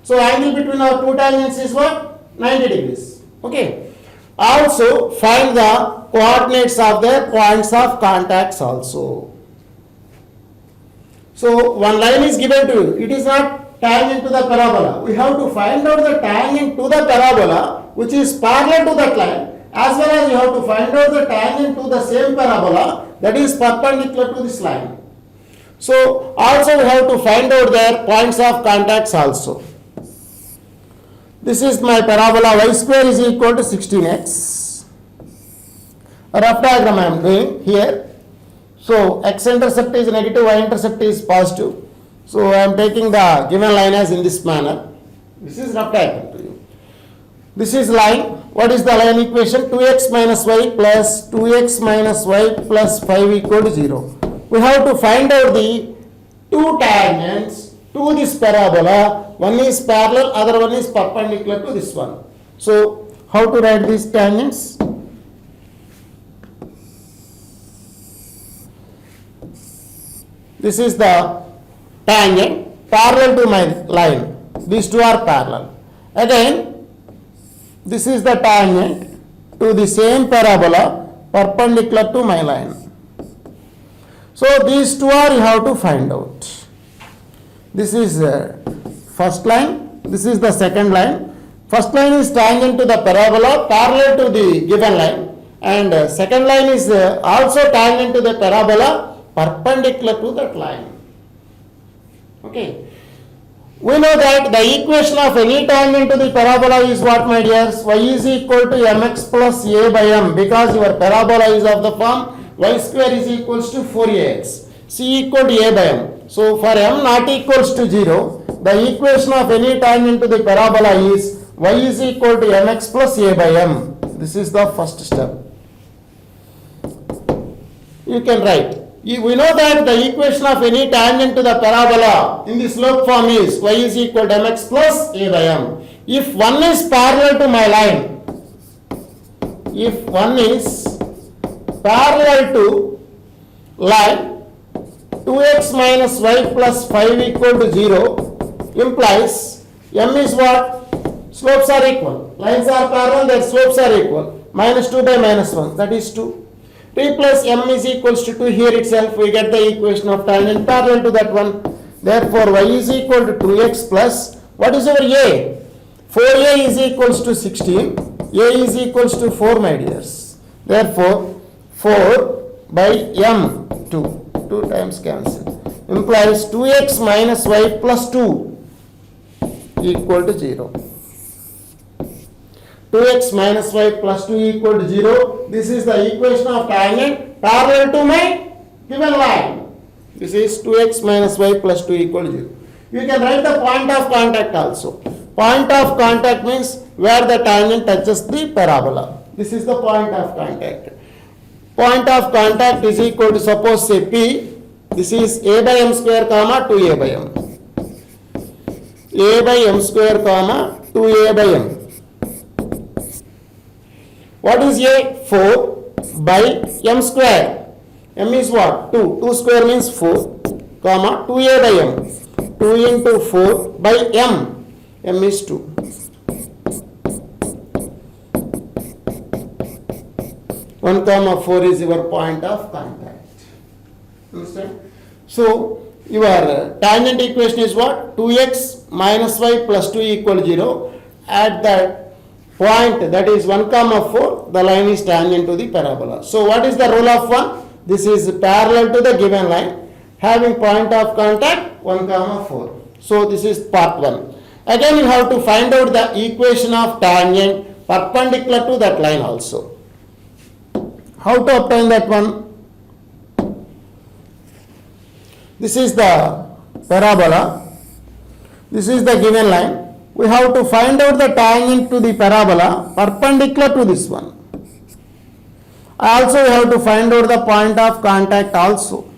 Speaker 1: So, angle between our two tangents is what? 90 degrees. Okay. Also, find the coordinates of their points of contacts also. So, one line is given to you. It is not tangent to the parabola. We have to find out the tangent to the parabola which is parallel to that line, as well as you have to find out the tangent to the same parabola that is perpendicular to this line. So, also we have to find out their points of contacts also. This is my parabola y square is equal to 16x. A rough diagram I am doing here. So, x-intercept is negative, y-intercept is positive. So, I am taking the given line as in this manner. This is rough diagram to you. This is line. What is the line equation? 2x minus y plus 2x minus y plus 5 equal to 0. We have to find out the two tangents to this parabola. One is parallel, other one is perpendicular to this one. So, how to write these tangents? This is the tangent parallel to my line. These two are parallel. Again, this is the tangent to the same parabola perpendicular to my line. So, these two are you have to find out. This is first line, this is the second line. First line is tangent to the parabola parallel to the given line, and second line is also tangent to the parabola perpendicular to that line. Okay. We know that the equation of any tangent to the parabola is what, my dears? Y is equal to mx plus a by m, because your parabola is of the form y square is equals to 4ax, c equal to a by m. So for m not equals to 0, the equation of any tangent to the parabola is y is equal to mx plus a by m. This is the first step. You can write. We know that the equation of any tangent to the parabola in the slope form is y is equal to mx plus a by m. If one is parallel to my line, if one is parallel to line 2x minus y plus 5 equal to 0 implies m is what? Slopes are equal. Lines are parallel, their slopes are equal. Minus 2 by minus 1, that is 2. 3 plus m is equals to 2. Here itself we get the equation of tangent parallel to that one. Therefore y is equal to 2x plus, what is our a? 4a is equals to 16. A is equals to 4, my dears. Therefore 4 by m, 2 times cancel, implies 2x minus y plus 2 equal to 0. 2x minus y plus 2 equal to 0. This is the equation of tangent parallel to my given line. This is 2x minus y plus 2 equal to 0. You can write the point of contact also. Point of contact means where the tangent touches the parabola. This is the point of contact. Point of contact is equal to, suppose say P. This is a by m square comma 2a by m. A by m square comma 2a by m. What is a? 4 by m square. M is what? 2. 2 square means 4, comma 2a by m. 2 into 4 by m. M is 2. 1 comma 4 is your point of contact. Understand? So your tangent equation is what? 2x minus y plus 2 equal 0. At that point, that is 1 comma 4, the line is tangent to the parabola. So what is the rule of 1? This is parallel to the given line, having point of contact 1 comma 4. So this is part 1. Again you have to find out the equation of tangent perpendicular to that line also. How to obtain that one? This is the parabola. This is the given line. We have to find out the tangent to the parabola perpendicular to this one. Also we have to find out the point of contact also.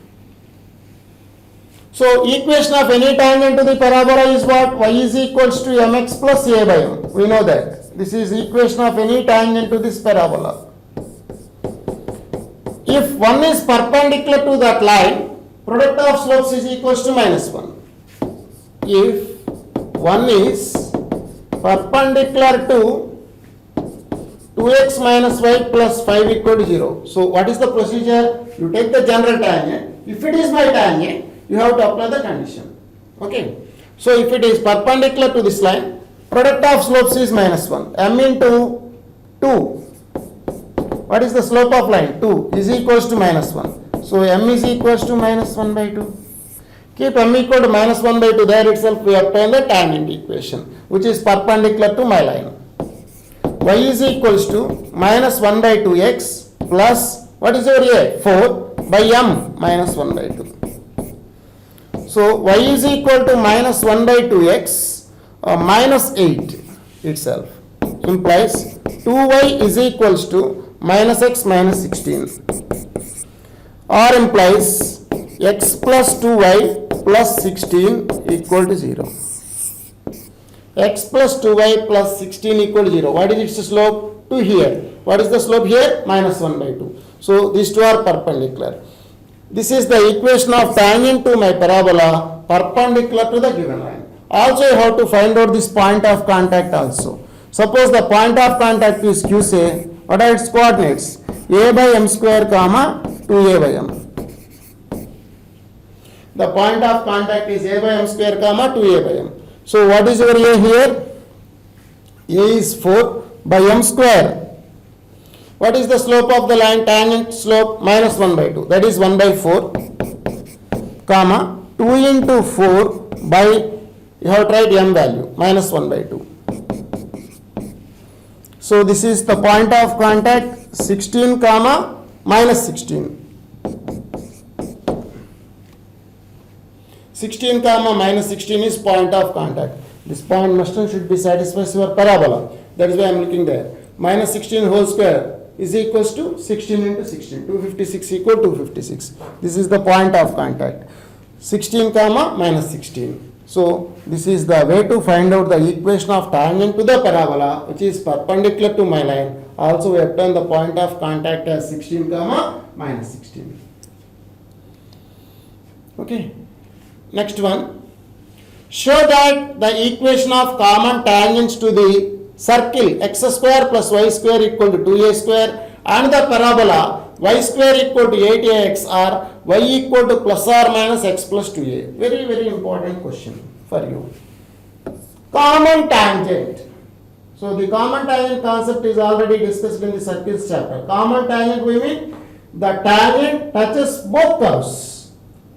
Speaker 1: So equation of any tangent to the parabola is what? Y is equals to mx plus a by m. We know that. This is equation of any tangent to this parabola. If one is perpendicular to that line, product of slopes is equals to minus 1. If one is perpendicular to 2x minus y plus 5 equal to 0. So what is the procedure? You take the general tangent. If it is my tangent, you have to apply the condition. Okay. So if it is perpendicular to this line, product of slopes is minus 1. M into 2. What is the slope of line? 2 is equals to minus 1. So m is equals to minus 1 by 2. Keep m equal to minus 1 by 2. There itself we obtain the tangent equation, which is perpendicular to my line. Y is equals to minus 1 by 2x plus, what is your a? 4 by m minus 1 by 2. So y is equal to minus 1 by 2x minus 8 itself implies 2y is equals to minus x minus 16, or implies x plus 2y plus 16 equal to 0. X plus 2y plus 16 equal to 0. What is its slope? To here. What is the slope here? Minus 1 by 2. So these two are perpendicular. This is the equation of tangent to my parabola perpendicular to the given line. Also you have to find out this point of contact also. Suppose the point of contact is q, say, what are its coordinates? A by m square comma 2a by m. The point of contact is a by m square comma 2a by m. So what is your a here? A is 4 by m square. What is the slope of the line? Tangent slope minus 1 by 2. That is 1 by 4 comma 2 into 4 by you have tried m value minus 1 by 2. So this is the point of contact 16 comma minus 16. 16 comma minus 16 is point of contact. This point must and should be satisfies your parabola. That is why I am looking there. Minus 16 whole square is equals to 16 into 16. 256 equal to 256. This is the point of contact. 16 comma minus 16. So this is the way to find out the equation of tangent to the parabola which is perpendicular to my line. Also we have done the point of contact as 16 comma minus 16. Okay. Next one. Show that the equation of common tangents to the circle x square plus y square equal to 2a square and the parabola y square equal to 8ax are y equal to plus or minus x plus 2a. Very, very important question for you. Common tangent. So the common tangent concept is already discussed in the circles chapter. Common tangent we mean the tangent touches both curves.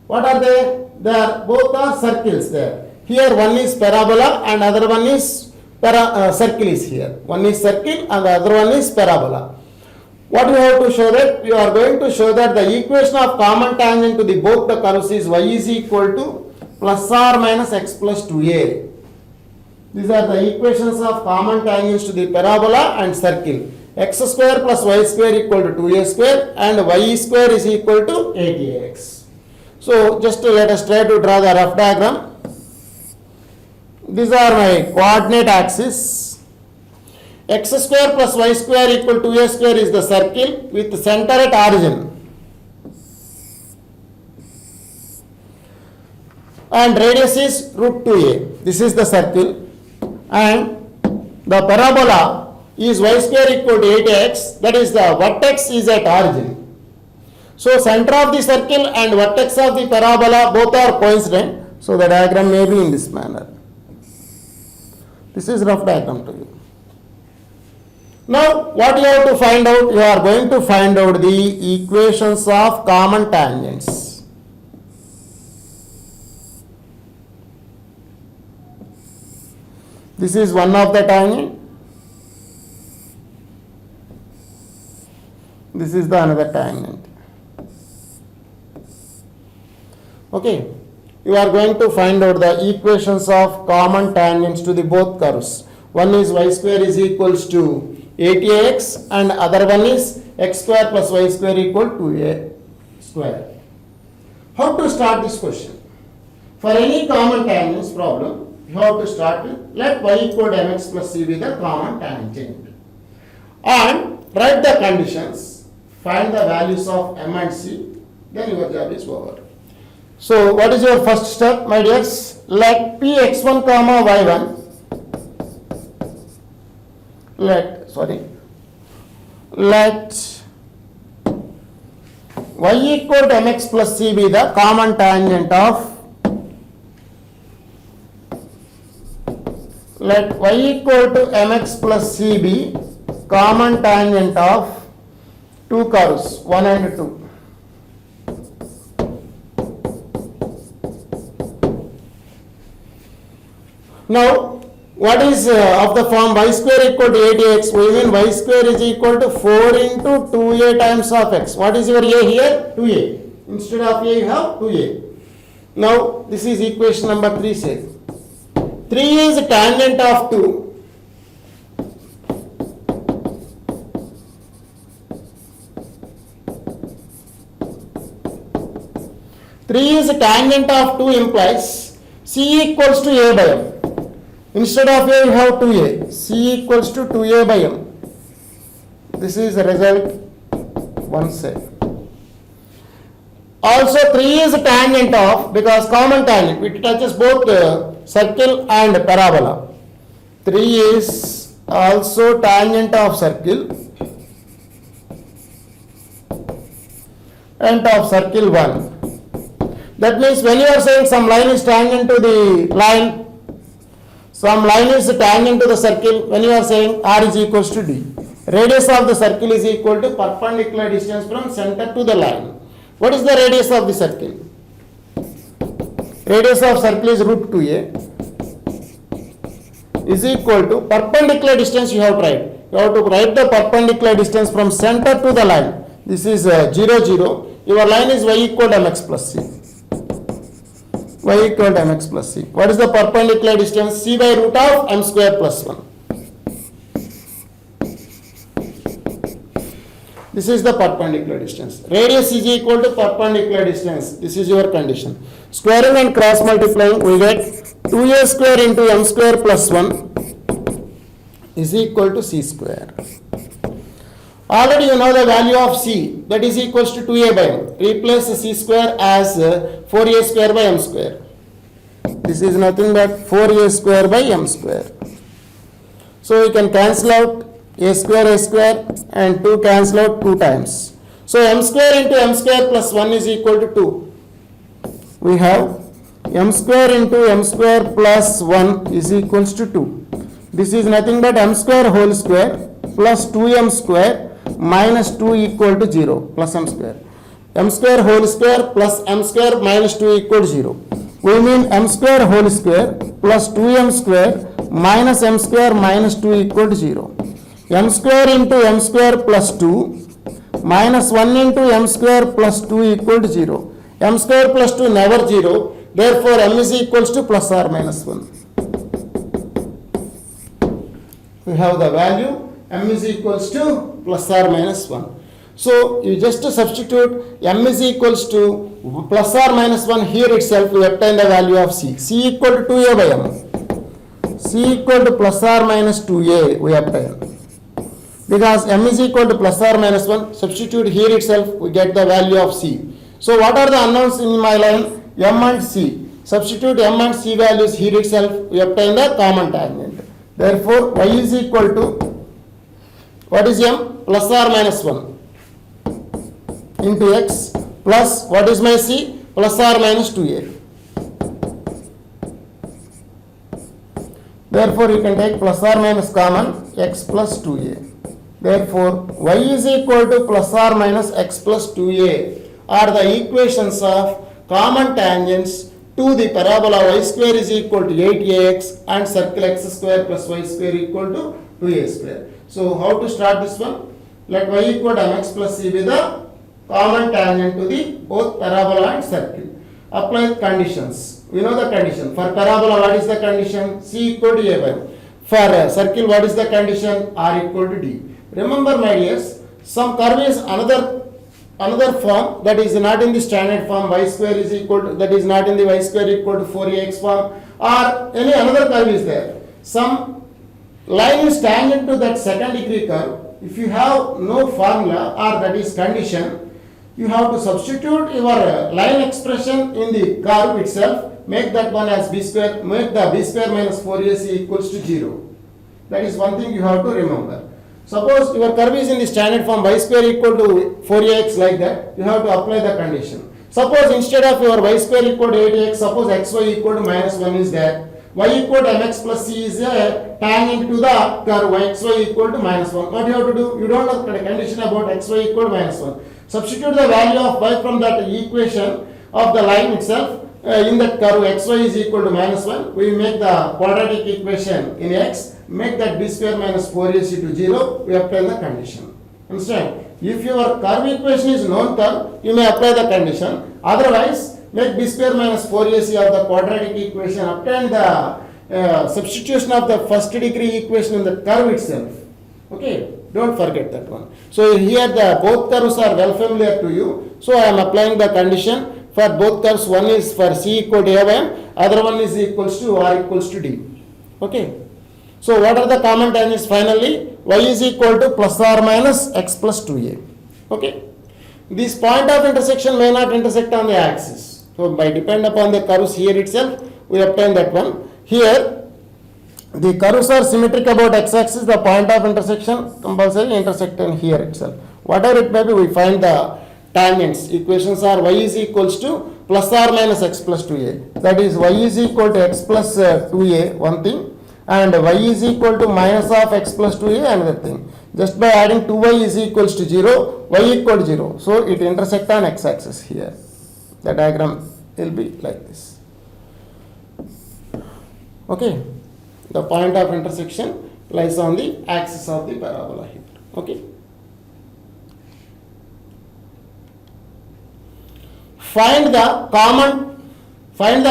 Speaker 1: What are they? They are both are circles there. Here one is parabola and other one is circle is here. One is circle and the other one is parabola. What you have to show that? You are going to show that the equation of common tangent to the both the curves is y is equal to plus or minus x plus 2a. These are the equations of common tangents to the parabola and circle. X square plus y square equal to 2a square and y square is equal to 8ax. So just let us try to draw the rough diagram. These are my coordinate axis. X square plus y square equal to 2a square is the circle with center at origin. And radius is root 2a. This is the circle. And the parabola is y square equal to 8x. That is the vertex is at origin. So center of the circle and vertex of the parabola both are coincident. So the diagram may be in this manner. This is rough diagram to you. Now what you have to find out? You are going to find out the equations of common tangents. This is one of the tangent. This is the another tangent. Okay. You are going to find out the equations of common tangents to the both curves. One is y square is equals to 8ax and other one is x square plus y square equal to a square. How to start this question? For any common tangents problem, you have to start with let y equal to mx plus c be the common tangent. And write the conditions, find the values of m and c, then your job is over. So what is your first step, my dears? Let px1 comma y1 let y equal to mx plus c be the common tangent of let y equal to mx plus c be common tangent of two curves 1 and 2. Now, what is of the form y square equal to 8ax? We mean y square is equal to 4 into 2a times of x. What is your a here? 2a. Instead of a, you have 2a. Now, this is equation number 3 says. 3 is tangent of 2. Three is tangent of 2 implies c equals to a by m. Instead of a, you have 2a. C equals to 2a by m. This is the result 1 set. Also 3 is tangent of, because common tangent, it touches both circle and parabola. 3 is also tangent of circle and of circle 1. That means when you are saying some line is tangent to the line, some line is tangent to the circle, when you are saying r is equals to d. Radius of the circle is equal to perpendicular distance from center to the line. What is the radius of the circle? Radius of circle is root 2a. is equal to perpendicular distance you have tried. You have to write the perpendicular distance from center to the line. This is 0, 0. Your line is y equal to mx plus c. Y equal to mx plus c. What is the perpendicular distance? C by root of m square plus 1. This is the perpendicular distance. Radius is equal to perpendicular distance. This is your condition. Squaring and cross multiplying, we get 2a square into m square plus 1 is equal to c square. Already you know the value of c, that is equals to 2a by m. Replace c square as 4a square by m square. This is nothing but 4a square by m square. So you can cancel out a square and 2 cancel out 2 times. So m square into m square plus 1 is equal to 2. We have m square into m square plus 1 is equals to 2. This is nothing but m square whole square plus 2m square minus 2 equal to 0 plus m square. M square whole square plus m square minus 2 equal to 0. We mean m square whole square plus 2m square minus m square minus 2 equal to 0. M square into m square plus 2 minus 1 into m square plus 2 equal to 0. M square plus 2 never 0. Therefore, m is equals to plus or minus 1. We have the value m is equals to plus or minus 1. So, you just substitute m is equals to plus or minus 1 here itself, we obtain the value of c. c equal to 2a by m. c equal to plus or minus 2a we obtain. Because m is equal to plus or minus 1, substitute here itself, we get the value of c. So, what are the unknowns in my line? M and c. Substitute m and c values here itself, we obtain the common tangent. Therefore, y is equal to, what is m? Plus or minus 1 into x plus, what is my c? Plus or minus 2a. Therefore, you can take plus or minus common, x plus 2a. Therefore, y is equal to plus or minus x plus 2a are the equations of common tangents to the parabola y square is equal to 8ax and circle x square plus y square equal to 2a square. So, how to start this one? Let y equal to mx plus c be the common tangent to the both parabola and circle. Apply conditions. We know the condition. For parabola, what is the condition? C equal to a by m. For circle, what is the condition? R equal to d. Remember, my dears, some curve is another form that is not in the standard form, y square is equal to, that is not in the y square equal to 4ax form, or any another curve is there. Some line is tangent to that second degree curve. If you have no formula or that is condition, you have to substitute your line expression in the curve itself, make that one as b square, make the b square minus 4ac equals to 0. That is one thing you have to remember. Suppose your curve is in the standard form y square equal to 4ax like that, you have to apply the condition. Suppose instead of your y square equal to 8ax, suppose xy equal to minus 1 is there. Y equal to mx plus c is a tangent to the curve xy equal to minus 1. What you have to do? You don't know the condition about xy equal to minus 1. Substitute the value of y from that equation of the line itself. In that curve xy is equal to minus 1, we make the quadratic equation in x, make that b square minus 4ac to 0, we apply the condition. Understand? If your curve equation is known curve, you may apply the condition. Otherwise, make b square minus 4ac of the quadratic equation, obtain the substitution of the first degree equation in the curve itself. Okay, don't forget that one. So here the both curves are well familiar to you. So I am applying the condition. For both curves, one is for c equal to a by m, other one is equals to r equals to d. Okay. So what are the common tangents finally? Y is equal to plus or minus x plus 2a. Okay. This point of intersection may not intersect on the axis. So by depend upon the curves here itself, we obtain that one. Here, the curves are symmetric about x-axis, the point of intersection compulsory intersect in here itself. Whatever it may be, we find the tangents. Equations are y is equals to plus or minus x plus 2a. That is y is equal to x plus 2a, one thing, and y is equal to minus of x plus 2a, another thing. Just by adding 2y is equals to 0, y equal to 0. So it intersect on x-axis here. The diagram will be like this. Okay. The point of intersection lies on the axis of the parabola here. Okay. Find the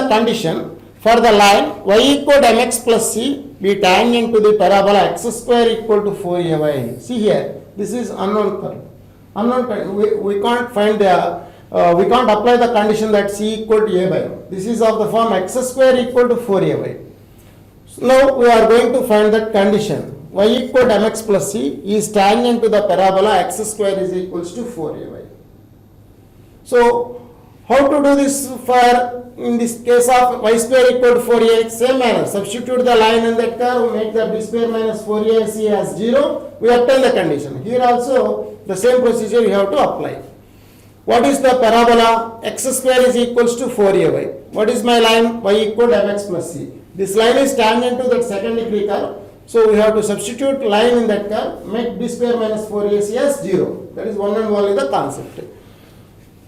Speaker 1: condition for the line y equal to mx plus c be tangent to the parabola x square equal to 4ay. See here, this is unknown curve. We can't find we can't apply the condition that c equal to a by. This is of the form x square equal to 4ay. So now we are going to find that condition. Y equal to mx plus c is tangent to the parabola x square is equals to 4ay. So how to do this for, in this case of y square equal to 4ax? Same manner, substitute the line in that curve, make the b square minus 4ac as 0, we obtain the condition. Here also the same procedure you have to apply. What is the parabola? X square is equals to 4ay. What is my line? Y equal to mx plus c. This line is tangent to that second degree curve. So we have to substitute line in that curve, make b square minus 4ac as 0. That is one and only the concept.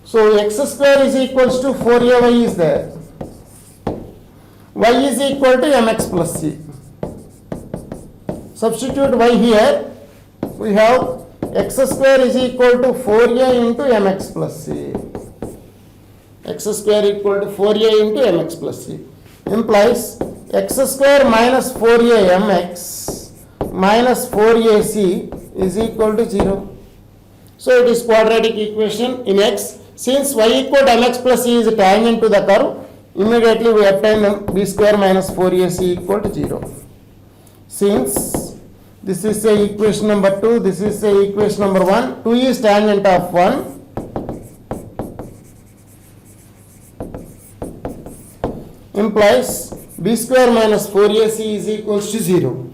Speaker 1: So x square is equals to 4ay is there. Y is equal to mx plus c. Substitute y here. We have x square is equal to 4a into mx plus c. X square equal to 4a into mx plus c. Implies x square minus 4a mx minus 4ac is equal to 0. So it is quadratic equation in x. Since y equal to mx plus c is tangent to the curve, immediately we obtain b square minus 4ac equal to 0. Since this is the equation number 2, this is the equation number 1, 2 is tangent of 1. Implies b square minus 4ac is equals to 0.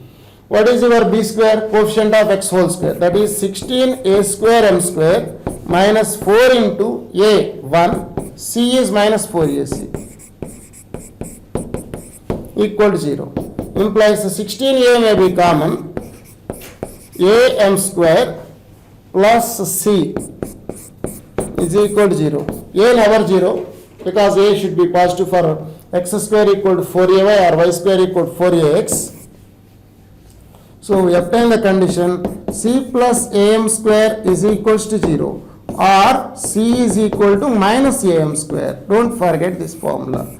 Speaker 1: What is your b square? Coefficient of x whole square. That is 16a square m square minus 4 into a 1, c is minus 4ac equal to 0. Implies 16a may be common, a m square plus c is equal to 0. A never 0 because a should be positive for x square equal to 4ay or y square equal to 4ax. So we obtain the condition c plus am square is equals to 0 or c is equal to minus am square. Don't forget this formula.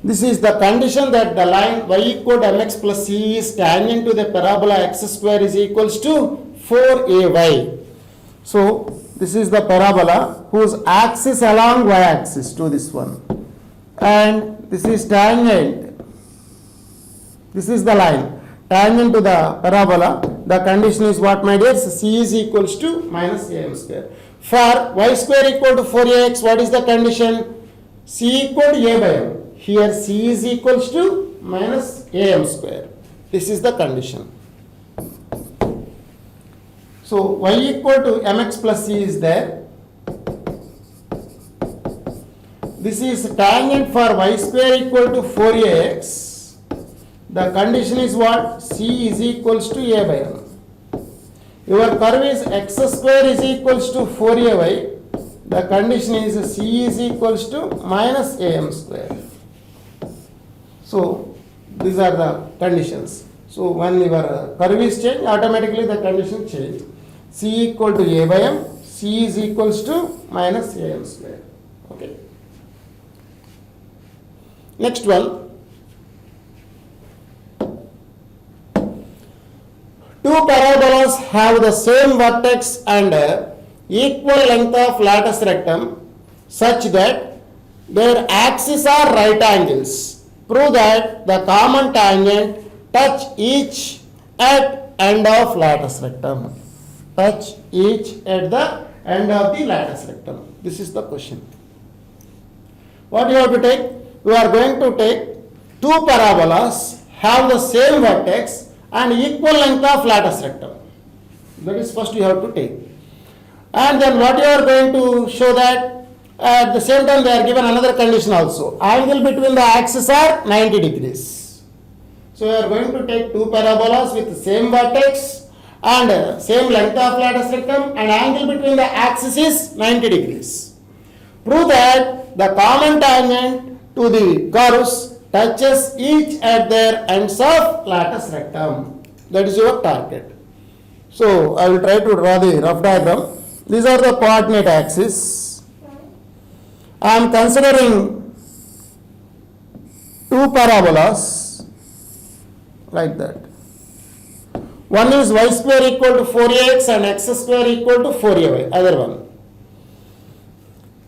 Speaker 1: This is the condition that the line y equal to mx plus c is tangent to the parabola x square is equals to 4ay. So this is the parabola whose axis along y axis to this one, and this is tangent. This is the line tangent to the parabola. The condition is what, my dears? C is equals to minus am square. For y square equal to 4ax, what is the condition? C equal to a by m. Here c is equals to minus am square. This is the condition. So y equal to mx plus c is there. This is tangent for y square equal to 4ax. The condition is what? C is equals to a by m. Your curve is x square is equals to 4ay. The condition is c is equals to minus am square. So these are the conditions. So when your curve is changed, automatically the condition change. C equal to a by m, c is equals to minus am square. Okay. Next one. Two parabolas have the same vertex and equal length of latus rectum such that their axes are right angles. Prove that the common tangent touch each at end of latus rectum. Touch each at the end of the latus rectum. This is the question. What you have to take? We are going to take two parabolas have the same vertex and equal length of latus rectum. That is first you have to take. And then what you are going to show that at the same time they are given another condition also. Angle between the axes are 90 degrees. So you are going to take two parabolas with the same vertex and same length of latus rectum and angle between the axes is 90 degrees. Prove that the common tangent to the curves touches each at their ends of latus rectum. That is your target. So I will try to draw the rough diagram. These are the coordinate axes. I am considering two parabolas like that. One is y square equal to 4ax and x square equal to 4ay, other one.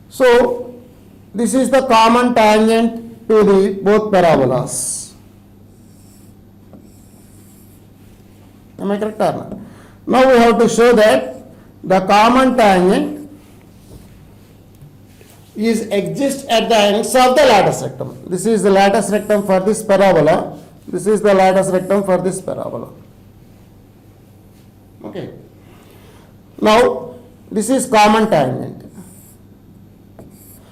Speaker 1: So this is the common tangent to the both parabolas. Am I correct or not? Now we have to show that the common tangent exists at the ends of the latus rectum. This is the latus rectum for this parabola. This is the latus rectum for this parabola. Okay. Now this is common tangent.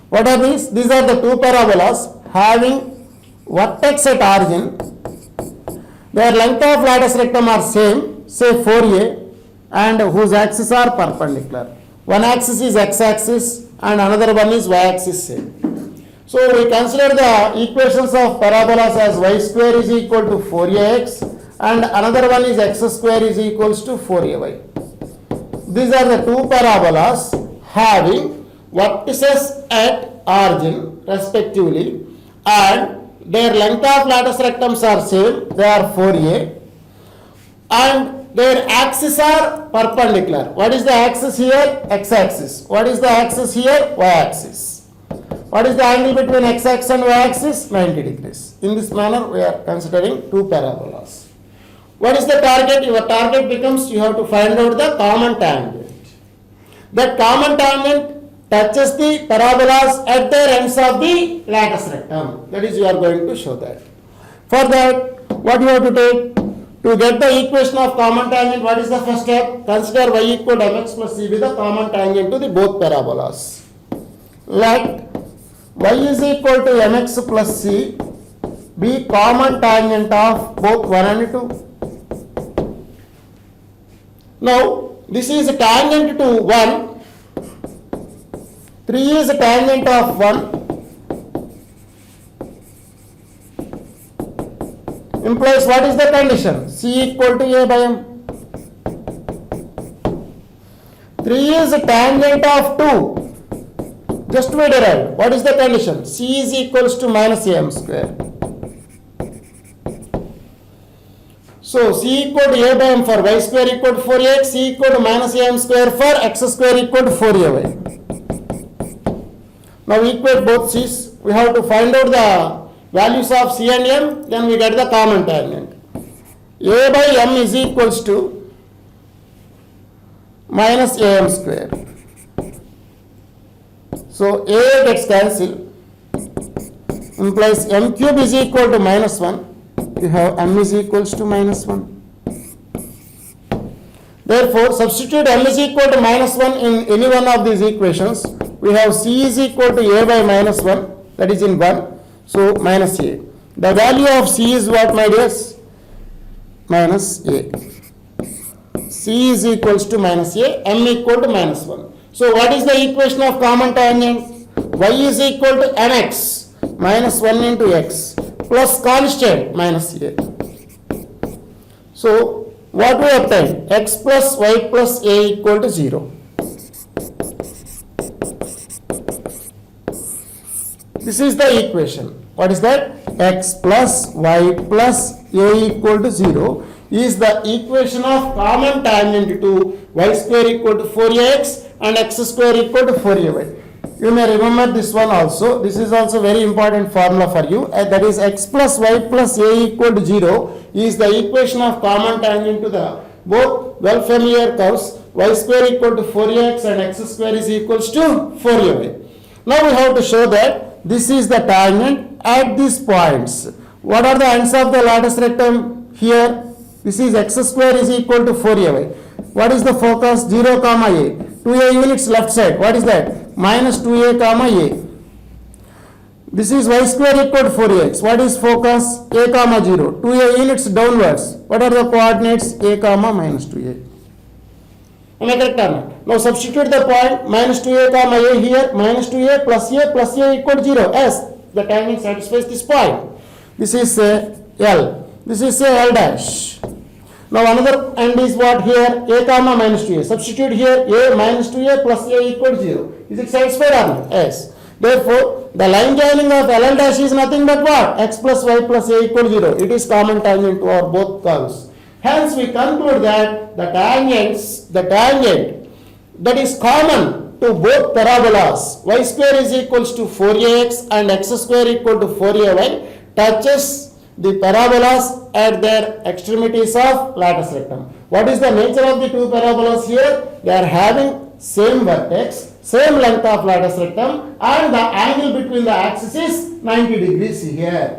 Speaker 1: What are these? These are the two parabolas having vertex at origin. Their length of latus rectum are same, say 4a, and whose axes are perpendicular. One axis is x-axis and another one is y-axis same. So we consider the equations of parabolas as y square is equal to 4ax and another one is x square is equals to 4ay. These are the two parabolas having vertices at origin respectively and their length of latus rectums are same, they are 4a, and their axes are perpendicular. What is the axis here? X-axis. What is the axis here? Y-axis. What is the angle between x-axis and y-axis? 90 degrees. In this manner, we are considering two parabolas. What is the target? Your target becomes you have to find out the common tangent. That common tangent touches the parabolas at their ends of the latus rectum. That is, you are going to show that. For that, what you have to take? To get the equation of common tangent, what is the first step? Consider y equal to mx plus c be the common tangent to the both parabolas. Let y is equal to mx plus c be common tangent of both 1 and 2. Now, this is a tangent to 1, 3 is a tangent of 1, implies what is the condition? C equal to A by M. 3 is a tangent of 2. Just we derived. What is the condition? C is equals to minus AM square. So C equal to A by M for y square equal to 4ax, C equal to minus AM square for x square equal to 4ay. Now we equate both C's. We have to find out the values of C and M, then we get the common tangent. A by M is equals to minus AM square. So A gets cancelled, implies M cube is equal to minus 1. You have M is equals to minus 1. Therefore, substitute M is equal to minus 1 in any one of these equations. We have C is equal to A by minus 1, that is in 1. So minus A. The value of C is what, my dears? Minus A. C is equals to minus A, M equal to minus 1. So what is the equation of common tangent? Y is equal to mx minus 1 into x plus constant minus A. So what we obtain? X plus y plus A equal to 0. This is the equation. What is that? X plus y plus A equal to 0 is the equation of common tangent to y square equal to 4ax and x square equal to 4ay. You may remember this one also. This is also very important formula for you. That is x plus y plus A equal to 0 is the equation of common tangent to the both well familiar curves y square equal to 4ax and x square is equals to 4ay. Now we have to show that this is the tangent at these points. What are the ends of the latus rectum here? This is x square is equal to 4ay. What is the focus? 0 comma a. 2a units left side. What is that? Minus 2a comma a. This is y square equal to 4ax. What is focus? A comma 0. 2a units downwards. What are the coordinates? A comma minus 2a. Am I correct or not? Now substitute the point minus 2a comma a here, minus 2a plus a equal to 0. Yes, the tangent satisfies this point. This is L. This is L dash. Now another end is what here? A comma minus 2a. Substitute here a minus 2a plus a equal to 0. Is it satisfied or not? Yes. Therefore, the line joining of L dash is nothing but what? X plus y plus a equal to 0. It is common tangent to our both curves. Hence, we conclude that the tangent that is common to both parabolas, y square is equals to 4ax and x square equal to 4ay, touches the parabolas at their extremities of latus rectum. What is the nature of the two parabolas here? They are having same vertex, same length of latus rectum, and the angle between the axes is 90 degrees here.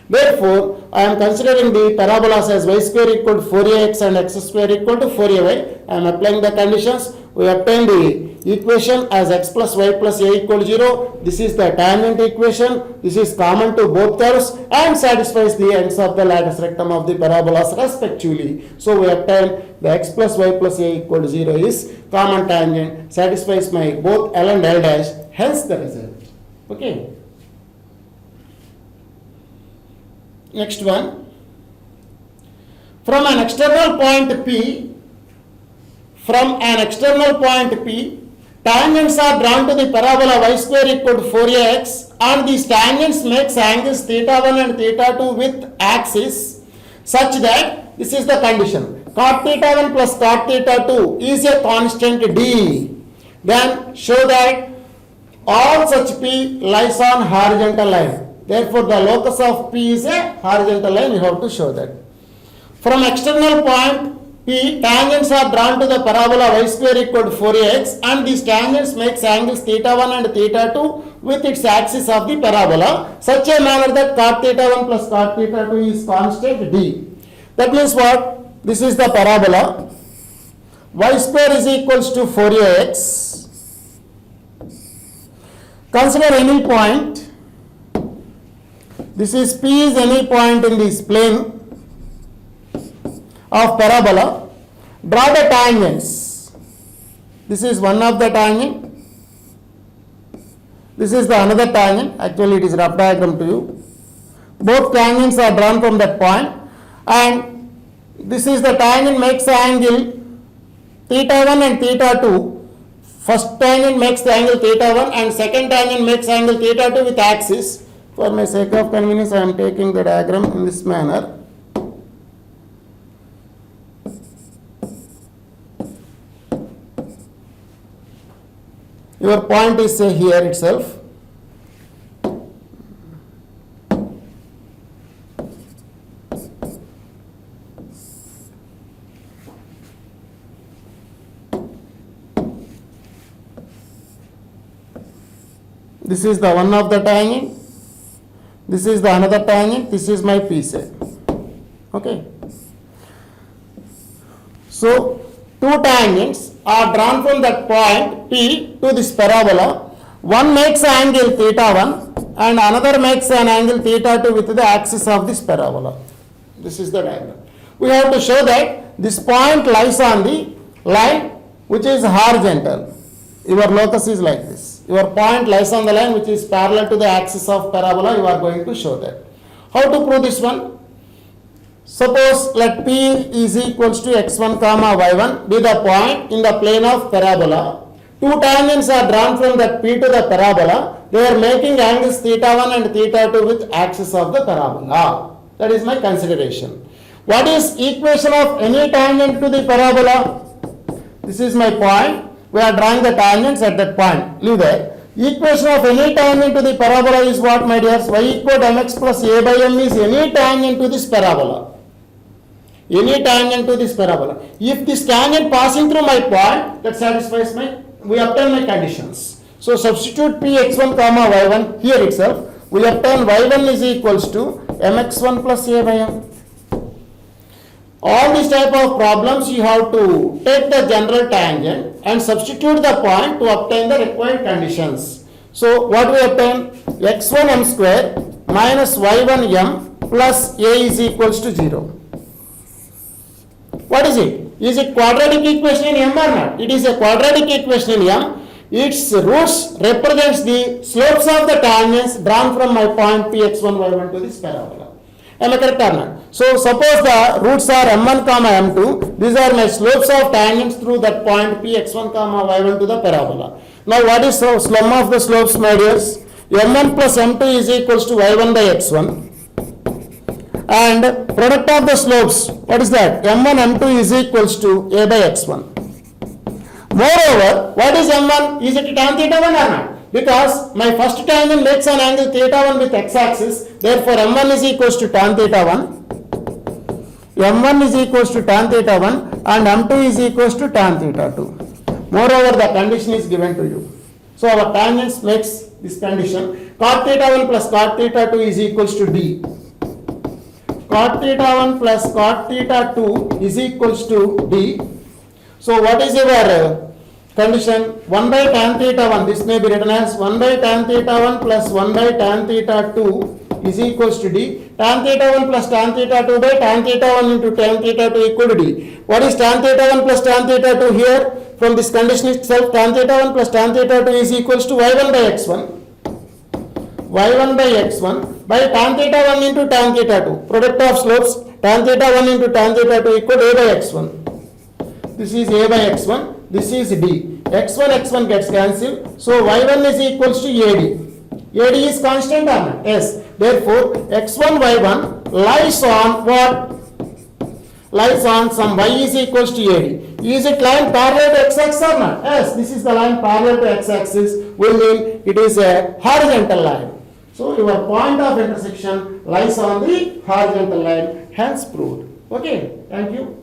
Speaker 1: Therefore, I am considering the parabolas as y square equal to 4ax and x square equal to 4ay. I am applying the conditions. We obtain the equation as x plus y plus a equal to 0. This is the tangent equation. This is common to both curves and satisfies the ends of the latus rectum of the parabolas respectively. So, we obtain the x plus y plus a equal to 0 is common tangent, satisfies my both L and L dash, hence the result. Okay. Next one. From an external point P, tangents are drawn to the parabola y square equal to 4ax, and these tangents makes angles theta 1 and theta 2 with axis such that this is the condition. Cot theta 1 plus cot theta 2 is a constant d. Then show that all such P lies on horizontal line. Therefore, the locus of P is a horizontal line. You have to show that. From external point P, tangents are drawn to the parabola y square equal to 4ax, and these tangents makes angles theta 1 and theta 2 with its axis of the parabola, such a manner that cot theta 1 plus cot theta 2 is constant d. That means what? This is the parabola. Y square is equals to 4ax. Consider any point. This is P is any point in this plane of parabola. Draw the tangents. This is one of the tangent. This is the another tangent. Actually, it is rough diagram to you. Both tangents are drawn from that point, and this is the tangent makes the angle theta 1 and theta 2. First tangent makes the angle theta 1 and second tangent makes angle theta 2 with axis. For my sake of convenience, I am taking the diagram in this manner. Your point is say here itself. This is the one of the tangent. This is the another tangent. This is my P set. Okay. So, two tangents are drawn from that point P to this parabola. One makes an angle theta 1 and another makes an angle theta 2 with the axis of this parabola. This is the diagram. We have to show that this point lies on the line which is horizontal. Your locus is like this. Your point lies on the line which is parallel to the axis of parabola. You are going to show that. How to prove this one? Suppose let P is equals to x1 comma y1 be the point in the plane of parabola. Two tangents are drawn from that P to the parabola. They are making angles theta 1 and theta 2 with axis of the parabola. That is my consideration. What is equation of any tangent to the parabola? This is my point. We are drawing the tangents at that point. Leave there. Equation of any tangent to the parabola is what, my dears? Y equal to mx plus a by m is any tangent to this parabola. Any tangent to this parabola. If this tangent passing through my point, that satisfies we obtain my conditions. So substitute p x1 comma y1 here itself. We obtain y1 is equals to mx1 plus a by m. All these type of problems you have to take the general tangent and substitute the point to obtain the required conditions. So what we obtain? x1 m square minus y1 m plus a is equals to 0. What is it? Is it quadratic equation in m or not? It is a quadratic equation in m. Its roots represents the slopes of the tangents drawn from my point p x1 y1 to this parabola. Am I correct or not? So suppose the roots are m1 comma m2. These are my slopes of tangents through that point p x1 comma y1 to the parabola. Now what is the sum of the slopes, my dears? m1 plus m2 is equals to y1 by x1. And product of the slopes, what is that? m1 m2 is equals to a by x1. Moreover, what is m1? Is it tan theta 1 or not? Because my first tangent makes an angle theta 1 with x-axis, therefore m1 is equals to tan theta 1, m1 is equals to tan theta 1 and m2 is equals to tan theta 2. Moreover, the condition is given to you. So our tangents makes this condition. Cot theta 1 plus cot theta 2 is equals to d. Cot theta 1 plus cot theta 2 is equals to d. So what is your condition? 1 by tan theta 1, this may be written as 1 by tan theta 1 plus 1 by tan theta 2 is equals to d. Tan theta 1 plus tan theta 2 by tan theta 1 into tan theta 2 equal to d. What is tan theta 1 plus tan theta 2 here? From this condition itself, tan theta 1 plus tan theta 2 is equals to y1 by x1. y1 by x1 by tan theta 1 into tan theta 2. Product of slopes, tan theta 1 into tan theta 2 equal to a by x1. This is a by x1. This is d. x1 gets cancelled. So y1 is equals to ad. AD is constant or not? Yes. Therefore, x1 y1 lies on what? Lies on some y is equals to AD. Is it line parallel to x-axis or not? Yes. This is the line parallel to x-axis. Will mean it is a horizontal line. So your point of intersection lies on the horizontal line. Hence proved. Okay. Thank you.